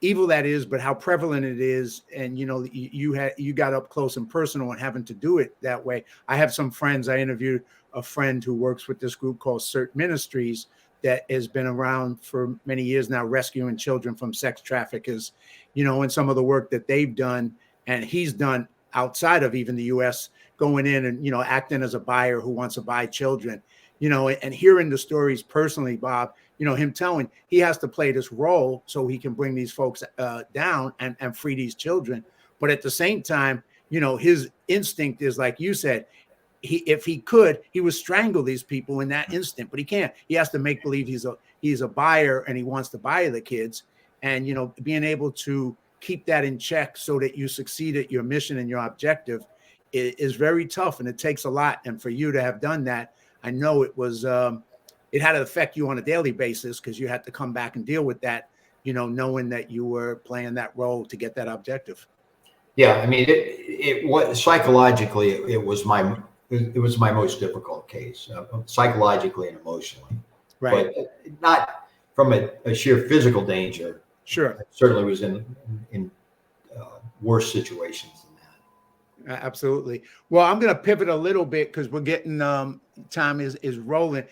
evil that is, but how prevalent it is. And, you got up close and personal and having to do it that way. I have some friends. I interviewed a friend who works with this group called CERT Ministries that has been around for many years now, rescuing children from sex traffickers, and some of the work that they've done, and he's done outside of even the U.S., going in and, acting as a buyer who wants to buy children, and hearing the stories personally, Bob, him telling he has to play this role so he can bring these folks down and free these children. But at the same time, his instinct is, like you said, if he could, he would strangle these people in that instant, but he can't. He has to make believe he's a buyer and he wants to buy the kids. And, being able to keep that in check so that you succeed at your mission and your objective is very tough, and it takes a lot. And for you to have done that, I know it was, it had to affect you on a daily basis, because you had to come back and deal with that knowing that you were playing that role to get that objective? Yeah, I mean, it was psychologically, it was my most difficult case, psychologically and emotionally, Right. but not from a sheer physical danger. Sure. I certainly was in worse situations than that. Absolutely. Well, I'm going to pivot a little bit because we're getting time is rolling.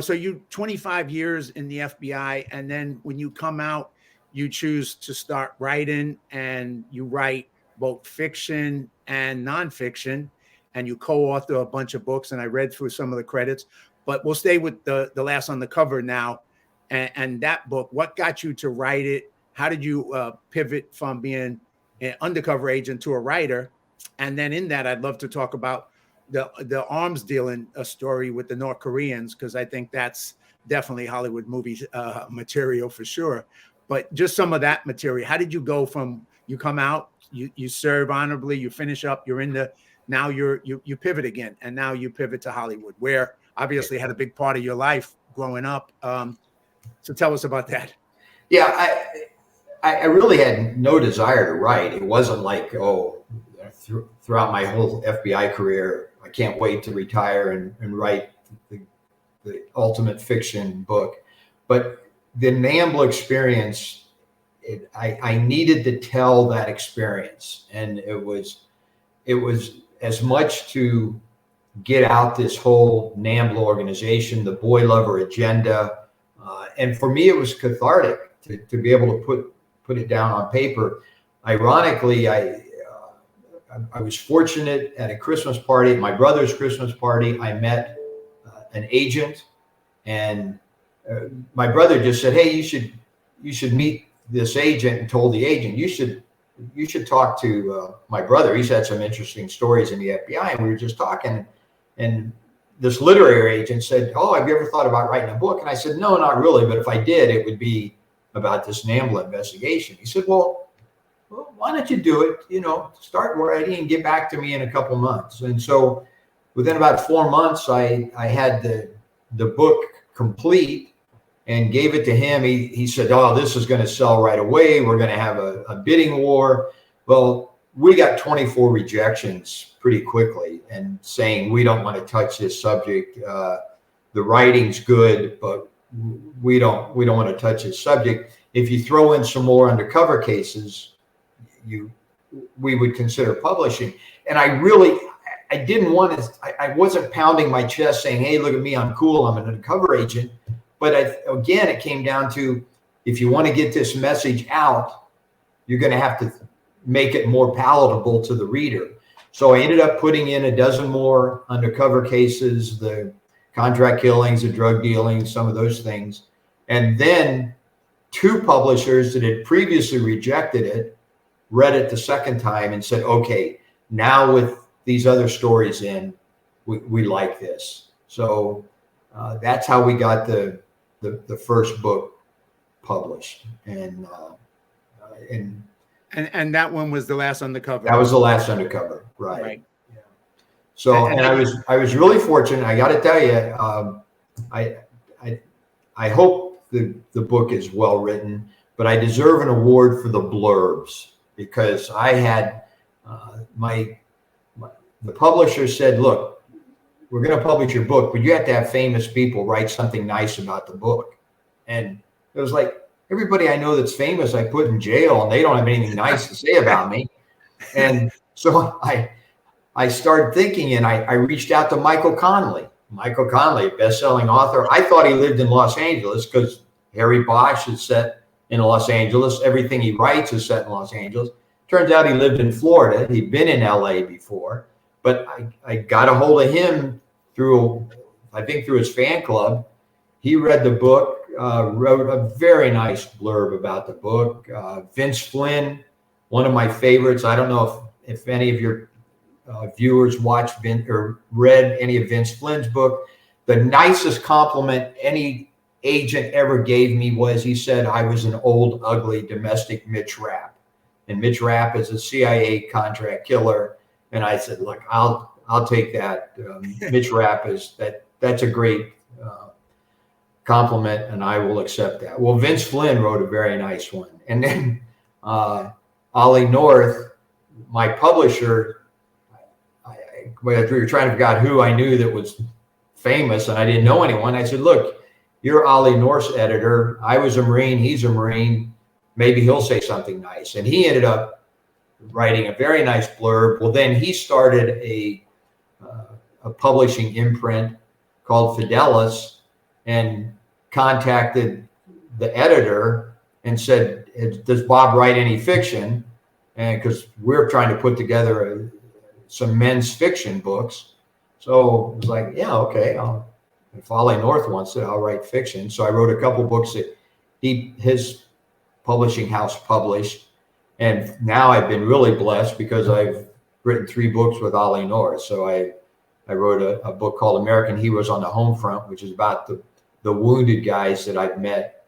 So you 25 years in the FBI, and then when you come out, you choose to start writing, and you write both fiction and nonfiction, and you co-author a bunch of books. And I read through some of the credits, but we'll stay with the last on the cover now, and that book. What got you to write it? How did you pivot from being an undercover agent to a writer? And then in that, I'd love to talk about the arms dealing story with the North Koreans, because I think that's definitely Hollywood movie material for sure. But just some of that material. How did you go from you come out, you serve honorably, you finish up, you're in the now you pivot again, and now you pivot to Hollywood, where obviously had a big part of your life growing up. So tell us about that. Yeah, I really had no desire to write. It wasn't like, throughout my whole FBI career, I can't wait to retire and write the ultimate fiction book. But the NAMBLA experience, I needed to tell that experience. And it was as much to get out this whole NAMBLA organization, the boy lover agenda. And for me, it was cathartic to be able to put it down on paper. Ironically, I was fortunate at a Christmas party, my brother's Christmas party. I met an agent, and my brother just said, "Hey, you should meet this agent," and told the agent, "You should talk to my brother. He's had some interesting stories in the FBI." And we were just talking, and this literary agent said, "Oh, have you ever thought about writing a book?" And I said, "No, not really. But if I did, it would be about this NAMBLA investigation." He said, well, why don't you do it? Start writing and get back to me in a couple months. And so within about 4 months, I had the book complete and gave it to him. He said, "Oh, this is going to sell right away. We're going to have a bidding war." Well, we got 24 rejections pretty quickly, and saying, "We don't want to touch this subject. The writing's good, but we don't want to touch this subject. If you throw in some more undercover cases, we would consider publishing." And I didn't want to, I wasn't pounding my chest saying, "Hey, look at me, I'm cool, I'm an undercover agent." But again, it came down to, if you want to get this message out, you're going to have to make it more palatable to the reader. So I ended up putting in a dozen more undercover cases, the contract killings, the drug dealing, some of those things. And then 2 publishers that had previously rejected it read it the second time and said, "Okay, now with these other stories in, we like this." So that's how we got the first book published. And that one was the last on the cover. That was the last undercover, right? Right. Yeah. So, and I was really fortunate. I got to tell you, I hope the book is well written, but I deserve an award for the blurbs, because I had the publisher said, "Look, we're going to publish your book, but you have to have famous people write something nice about the book." And it was like, everybody I know that's famous, I put in jail, and they don't have anything nice to say about me. And so I started thinking, and I reached out to Michael Connelly. Michael Connelly, best-selling author. I thought he lived in Los Angeles because Harry Bosch is set in Los Angeles. Everything he writes is set in Los Angeles. Turns out he lived in Florida. He'd been in LA before, but I got a hold of him through his fan club. He read the book, wrote a very nice blurb about the book. Vince Flynn, one of my favorites. I don't know if any of your viewers watched or read any of Vince Flynn's book. The nicest compliment any agent ever gave me was, he said I was an old, ugly domestic Mitch Rapp. And Mitch Rapp is a CIA contract killer. And I said, "Look, I'll take that." Mitch Rapp that's a great compliment, and I will accept that. Well, Vince Flynn wrote a very nice one. And then Ollie North, my publisher, we were trying to figure out who I knew that was famous, and I didn't know anyone. I said, look, you're Ollie North's editor. I was a Marine. He's a Marine. Maybe he'll say something nice. And he ended up writing a very nice blurb. Well, then he started a publishing imprint called Fidelis and contacted the editor and said, does Bob write any fiction? And because we're trying to put together some men's fiction books. So it was like, yeah, okay. If Ollie North wants it, I'll write fiction. So I wrote a couple books that his publishing house published. And now I've been really blessed because I've written 3 books with Ollie North. So I wrote a book called American Heroes on the Home Front, which is about the wounded guys that I've met.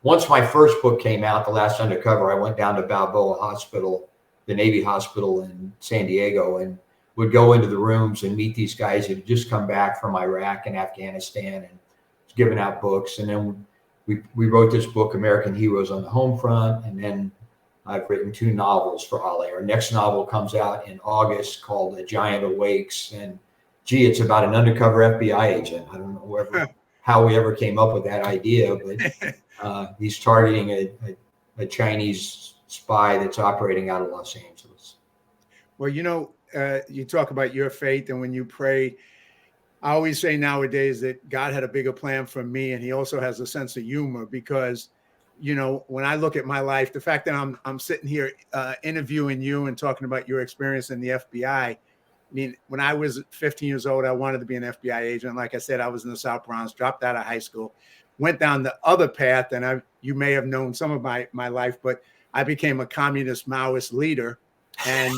Once my first book came out, The Last Undercover, I went down to Balboa Hospital, the Navy hospital in San Diego, and would go into the rooms and meet these guys who had just come back from Iraq and Afghanistan and was giving out books. And then we wrote this book, American Heroes on the Home Front. And then I've written 2 novels for Ollie. Our next novel comes out in August called A Giant Awakes. And gee, it's about an undercover FBI agent. I don't know how we ever came up with that idea, but he's targeting a Chinese spy that's operating out of Los Angeles. Well, you talk about your faith, and when you pray, I always say nowadays that God had a bigger plan for me, and he also has a sense of humor because, when I look at my life, the fact that I'm sitting here interviewing you and talking about your experience in the FBI. I mean, when I was 15 years old, I wanted to be an FBI agent. Like I said, I was in the South Bronx, dropped out of high school, went down the other path, and you may have known some of my life, but I became a communist Maoist leader. And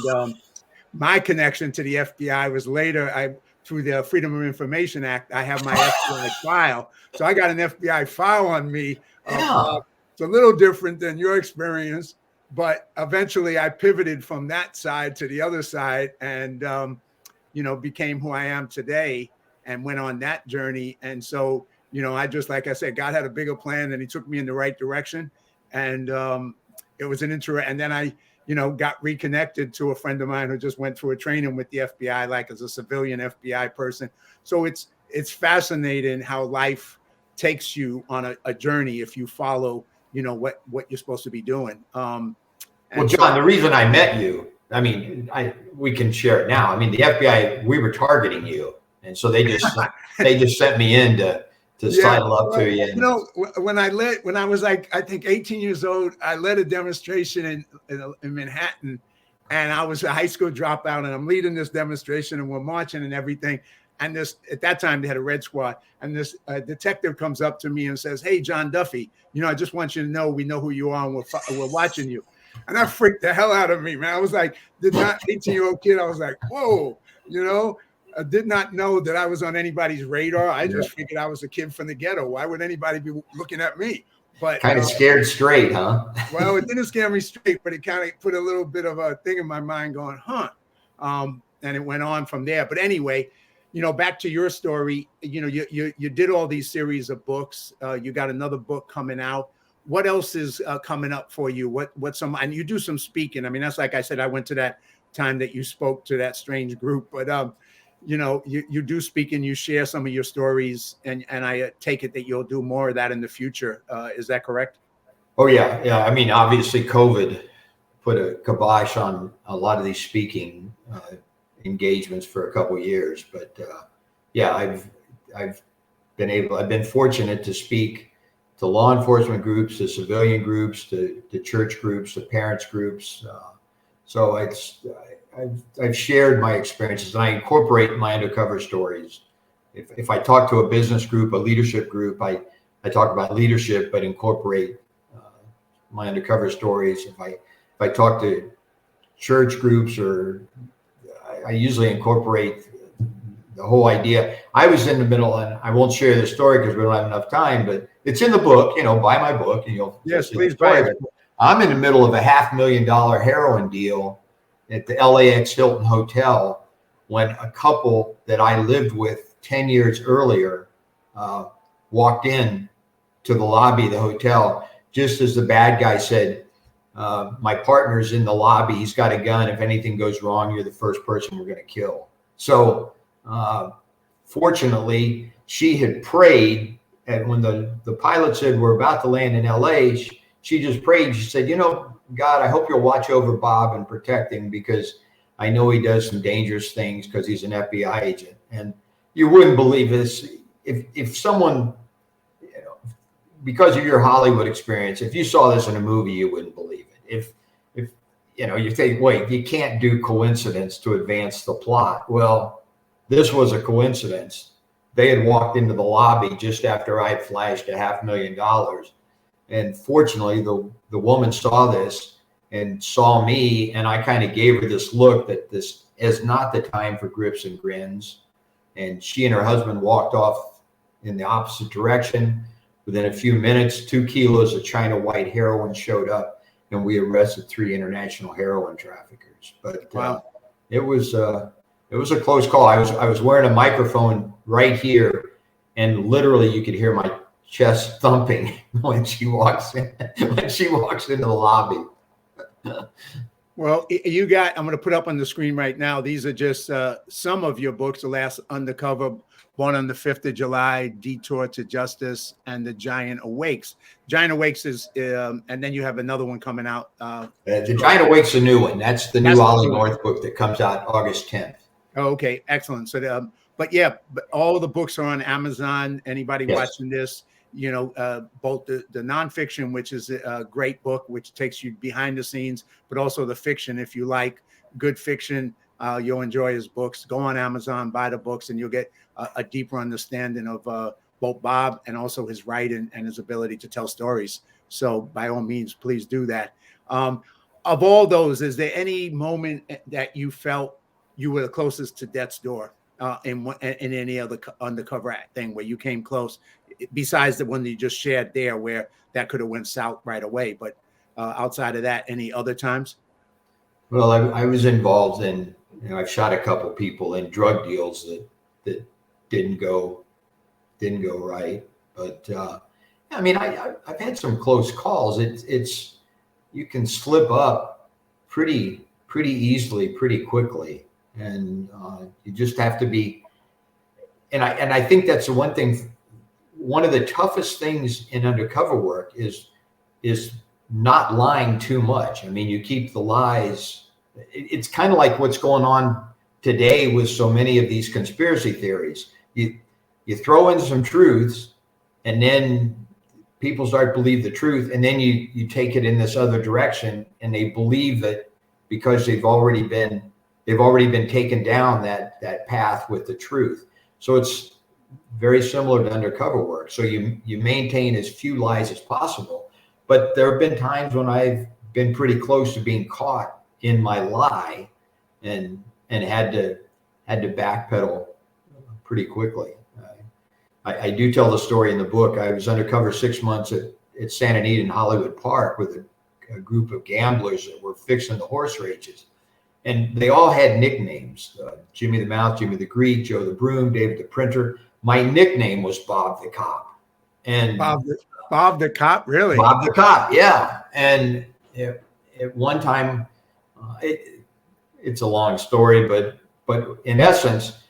my connection to the FBI was later. Through the Freedom of Information Act, I have my FBI file. So I got an FBI file on me. It's a little different than your experience, but eventually I pivoted from that side to the other side and, became who I am today and went on that journey. And so, like I said, God had a bigger plan and he took me in the right direction. And it was an and then I, got reconnected to a friend of mine who just went through a training with the FBI, like as a civilian FBI person. So it's fascinating how life takes you on a journey if you follow, what you're supposed to be doing. Well, John, the reason I met you, I mean, we can share it now. I mean, the FBI, we were targeting you, and so they just sent me in to sidle up to you. When I was like, I think 18 years old, I led a demonstration in Manhattan, and I was a high school dropout, and I'm leading this demonstration, and we're marching and everything. And at that time, they had a red squad, and this detective comes up to me and says, "Hey, John Duffy, I just want you to know we know who you are, and we're watching you." And that freaked the hell out of me, man. I was like, 18-year-old kid. I was like, whoa, I did not know that I was on anybody's radar. I just figured I was a kid from the ghetto. Why would anybody be looking at me? But kind of scared straight, huh? Well, it didn't scare me straight, but it kind of put a little bit of a thing in my mind going, huh? And it went on from there. But anyway, back to your story, you did all these series of books. You got another book coming out. What else is coming up for you? And you do some speaking. I mean, that's like I said, I went to that time that you spoke to that strange group, but you do speak and you share some of your stories, and I take it that you'll do more of that in the future. Is that correct? Oh yeah. Yeah. I mean, obviously COVID put a kibosh on a lot of these speaking engagements for a couple of years, but yeah, I've been fortunate to speak to law enforcement groups, to civilian groups, to church groups, to parents groups. So I've shared my experiences, and I incorporate my undercover stories. If I talk to a business group, a leadership group, I talk about leadership, but incorporate my undercover stories. If I talk to church groups, or I usually incorporate the whole idea. I was in the middle, and I won't share the story because we don't have enough time, but it's in the book. Buy my book, and you'll please buy it. I'm in the middle of a $500,000 heroin deal at the LAX Hilton Hotel when a couple that I lived with 10 years earlier walked in to the lobby of the hotel just as the bad guy said, my partner's in the lobby. He's got a gun. If anything goes wrong, you're the first person we're going to kill. So fortunately, she had prayed. And when the pilot said, we're about to land in LA, she just prayed. She said, God, I hope you'll watch over Bob and protect him, because I know he does some dangerous things because he's an FBI agent. And you wouldn't believe this. If someone, because of your Hollywood experience, if you saw this in a movie, you wouldn't believe it. If you think, wait, you can't do coincidence to advance the plot. Well, this was a coincidence. They had walked into the lobby just after I had flashed $500,000. And fortunately, the woman saw this and saw me, and I kind of gave her this look that this is not the time for grips and grins. And she and her husband walked off in the opposite direction. Within a few minutes, 2 kilos of China white heroin showed up, and we arrested 3 international heroin traffickers. But wow. It was a close call. I was wearing a microphone right here, and literally you could hear my chest thumping when she walks into the lobby. Well, I'm going to put up on the screen right now. These are just some of your books. The Last Undercover, Born on the 5th of July, Detour to Justice, and The Giant Awakes. Giant Awakes is, and then you have another one coming out. The Giant Awakes, a new one. That's the new Ollie North book that comes out August 10th. Oh, okay, excellent. So, but all the books are on Amazon. Anybody watching this, both the nonfiction, which is a great book, which takes you behind the scenes, but also the fiction. If you like good fiction, you'll enjoy his books. Go on Amazon, buy the books, and you'll get a deeper understanding of both Bob and also his writing and his ability to tell stories. So by all means, please do that. Of all those, is there any moment that you felt you were the closest to death's door in any other undercover thing where you came close, besides the one that you just shared there, where that could have went south right away? But outside of that, any other times? Well, I was involved in, I've shot a couple people in drug deals that didn't go right. But I mean, I've had some close calls. It's you can slip up pretty easily, pretty quickly, and you just have to be. And I think that's the one thing. One of the toughest things in undercover work is not lying too much. I mean, you keep the lies. It's kind of like what's going on today with so many of these conspiracy theories. You throw in some truths, and then people start to believe the truth, and then you take it in this other direction, and they believe that because they've already been taken down that path with the truth. So it's very similar to undercover work. So you maintain as few lies as possible, but there have been times when I've been pretty close to being caught in my lie, and had to backpedal pretty quickly. I do tell the story in the book. I was undercover 6 months at Santa Anita in Hollywood Park with a group of gamblers that were fixing the horse races. And they all had nicknames: Jimmy the Mouth, Jimmy the Greek, Joe the Broom, David the Printer. My nickname was Bob the Cop. And Bob the Cop, really? Bob the Cop, yeah. And at one time, it's a long story, but in essence,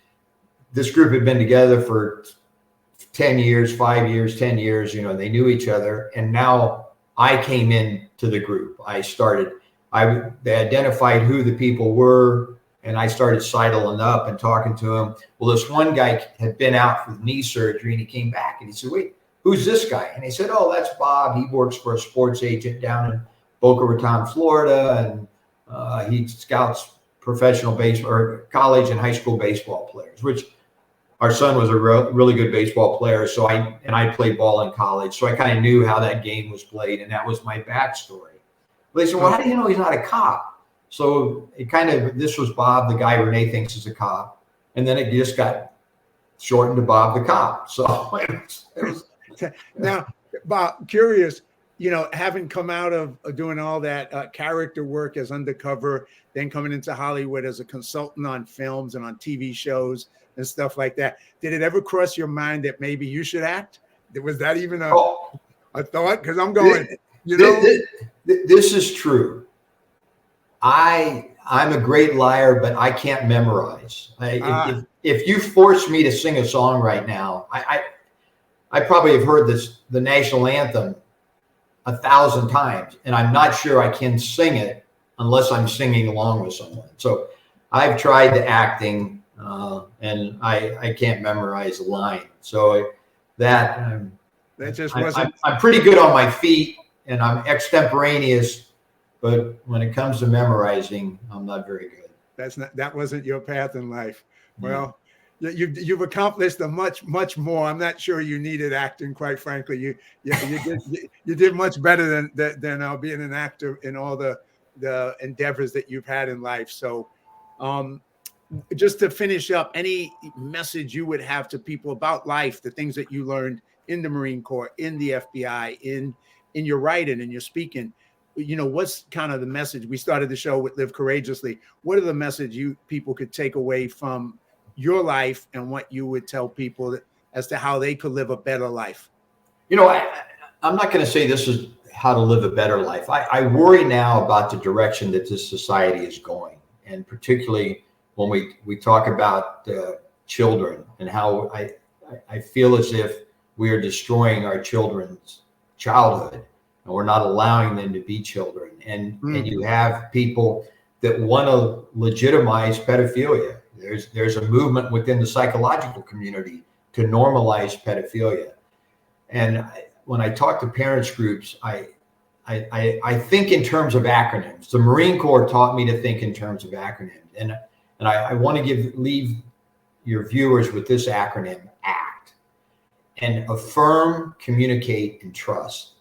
this group had been together for 10 years, 5 years, 10 years, they knew each other. And now I came into the group. They identified who the people were, and I started sidling up and talking to them. Well, this one guy had been out for knee surgery, and he came back and he said, wait, who's this guy? And he said, oh, that's Bob. He works for a sports agent down in Boca Raton, Florida. And he scouts professional baseball or college and high school baseball players, which our son was a really good baseball player. So I played ball in college. So I kind of knew how that game was played, and that was my backstory. But they said, well, how do you know he's not a cop? So this was Bob, the guy Renee thinks is a cop. And then it just got shortened to Bob the Cop. So it was. Now, Bob, curious, having come out of doing all that character work as undercover, then coming into Hollywood as a consultant on films and on TV shows and stuff like that, did it ever cross your mind that maybe you should act? Was that even Oh, a thought? Because I'm going, this is true. I'm a great liar, but I can't memorize. If you force me to sing a song right now, I probably have heard the national anthem 1,000 times, and I'm not sure I can sing it unless I'm singing along with someone. So I've tried the acting, and I can't memorize a line. So that just wasn't. I'm pretty good on my feet, and I'm extemporaneous. But when it comes to memorizing, I'm not very good. That wasn't your path in life. Well, you've accomplished a much more. I'm not sure you needed acting, quite frankly. You did much better than being an actor in all the endeavors that you've had in life. So, just to finish up, any message you would have to people about life, the things that you learned in the Marine Corps, in the FBI, in your writing and your speaking. What's kind of the message? We started the show with Live Courageously. What are the message people could take away from your life, and what you would tell people as to how they could live a better life? I'm not going to say this is how to live a better life. I worry now about the direction that this society is going, and particularly when we talk about children, and how I feel as if we are destroying our children's childhood, and we're not allowing them to be children. And you have people that want to legitimize pedophilia. There's a movement within the psychological community to normalize pedophilia. And when I talk to parents groups, I think in terms of acronyms. The Marine Corps taught me to think in terms of acronyms. And I want to leave your viewers with this acronym: ACT. And affirm, communicate, and trust.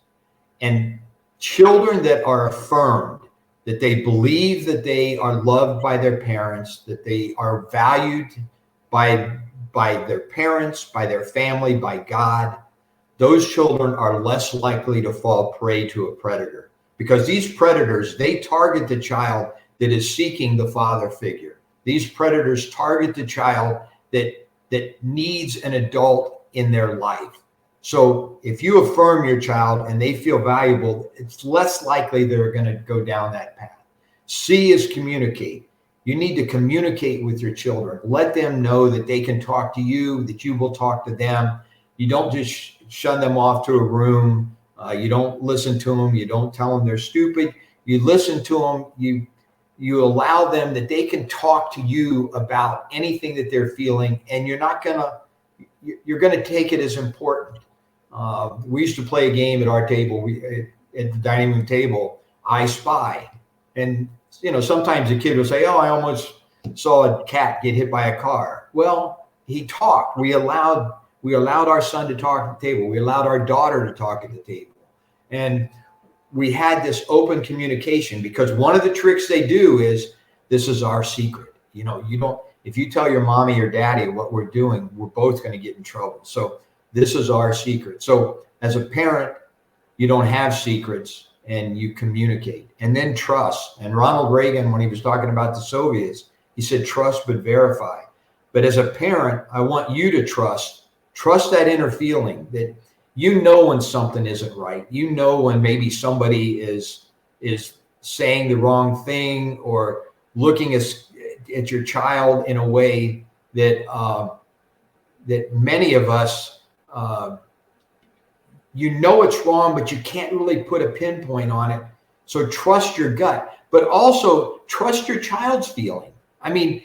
And children that are affirmed, that they believe that they are loved by their parents, that they are valued by their parents, by their family, by God, those children are less likely to fall prey to a predator, because these predators, they target the child that is seeking the father figure. These predators target the child that needs an adult in their life. So if you affirm your child and they feel valuable, it's less likely they're going to go down that path. C is communicate. You need to communicate with your children. Let them know that they can talk to you, that you will talk to them. You don't just shun them off to a room. You don't listen to them. You don't tell them they're stupid. You listen to them. You allow them that they can talk to you about anything that they're feeling, and you're going to take it as important. We used to play a game at our table, at the dining room table, I Spy. And, sometimes a kid will say, oh, I almost saw a cat get hit by a car. Well, he talked. We allowed our son to talk at the table. We allowed our daughter to talk at the table. And we had this open communication, because one of the tricks they do is, this is our secret. If you tell your mommy or daddy what we're doing, we're both going to get in trouble. So this is our secret. So as a parent, you don't have secrets, and you communicate. And then trust. And Ronald Reagan, when he was talking about the Soviets, he said, trust but verify. But as a parent, I want you to trust that inner feeling that when something isn't right. When maybe somebody is saying the wrong thing, or looking at your child in a way that that many of us, it's wrong, but you can't really put a pinpoint on it. So trust your gut, but also trust your child's feeling. I mean,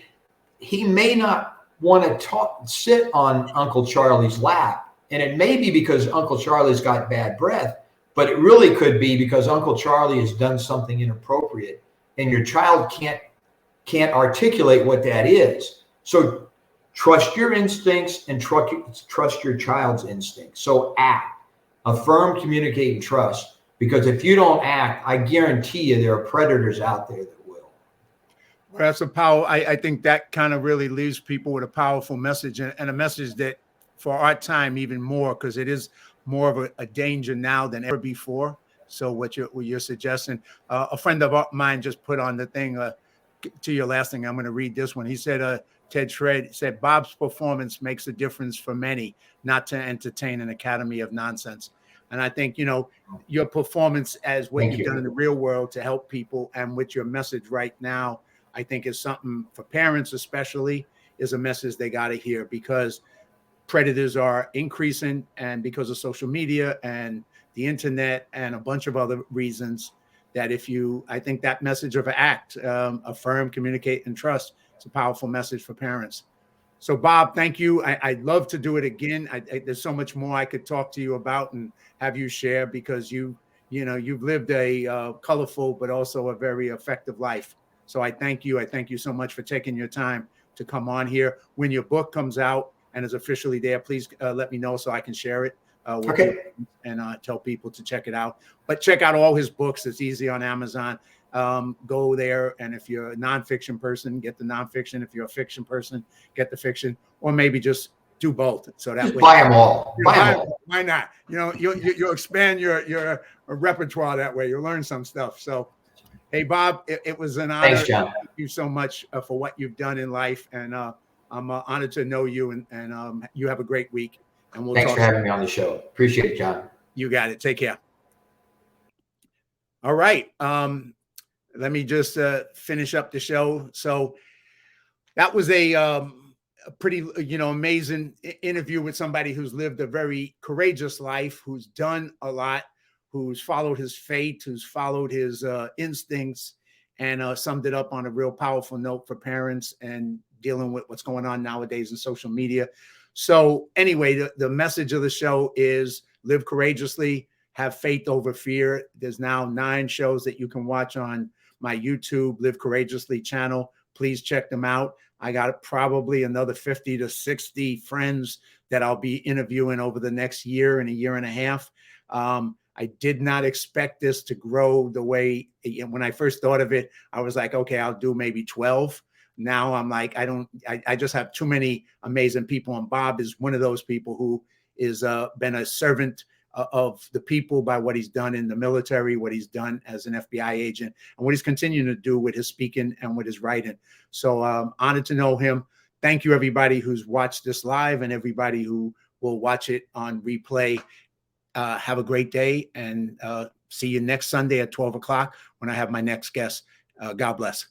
he may not want to sit on Uncle Charlie's lap, and it may be because Uncle Charlie's got bad breath, but it really could be because Uncle Charlie has done something inappropriate, and your child can't articulate what that is. So trust your instincts and trust your child's instincts. So act. Affirm, communicate, and trust. Because if you don't act, I guarantee you there are predators out there that will. Well, that's a power. I think that kind of really leaves people with a powerful message, and a message that for our time even more, because it is more of a danger now than ever before. So what you're suggesting, a friend of mine just put on the thing, to your last thing, I'm going to read this one. He said, Ted Shred said, Bob's performance makes a difference for many, not to entertain an academy of nonsense. And I think, you know, your performance as what Thank you've you. done in the real world to help people and with your message right now, I think is something for parents, especially, is a message they got to hear, because predators are increasing, and because of social media and the internet and a bunch of other reasons, that if you, I think that message of ACT, affirm, communicate, and trust, it's a powerful message for parents. So Bob, thank you. I'd love to do it again. There's so much more I could talk to you about and have you share, because you know, you've lived a colorful, but also a very effective life. So I thank you. I thank you so much for taking your time to come on here. When your book comes out and is officially there, please let me know so I can share it with you and tell people to check it out. But check out all his books. It's easy on Amazon. Go there, and if you're a nonfiction person, get the nonfiction. If you're a fiction person, get the fiction, or maybe just do both. So that just way, buy them all. Buy them all. Why not? You know, you'll expand your repertoire that way. You'll learn some stuff. So, hey, Bob, it was an honor. Thanks, John. Thank you so much for what you've done in life, and I'm honored to know you. And you have a great week. And we'll Thanks talk for having me on the show. Appreciate it, John. You got it. Take care. All right. Let me just finish up the show. So that was a pretty, you know, amazing interview with somebody who's lived a very courageous life, who's done a lot, who's followed his fate, who's followed his instincts, and summed it up on a real powerful note for parents and dealing with what's going on nowadays in social media. So anyway, the message of the show is live courageously, have faith over fear. There's now 9 shows that you can watch on my YouTube Live Courageously channel. Please check them out. I got probably another 50 to 60 friends that I'll be interviewing over the next year and a year and a half. I did not expect this to grow the way, when I first thought of it, I was like, okay, I'll do maybe 12. Now I'm like, I just have too many amazing people. And Bob is one of those people who is been a servant of the people by what he's done in the military, what he's done as an FBI agent, and what he's continuing to do with his speaking and with his writing. So honored to know him. Thank you, everybody who's watched this live and everybody who will watch it on replay. Have a great day, and see you next Sunday at 12 o'clock when I have my next guest. God bless.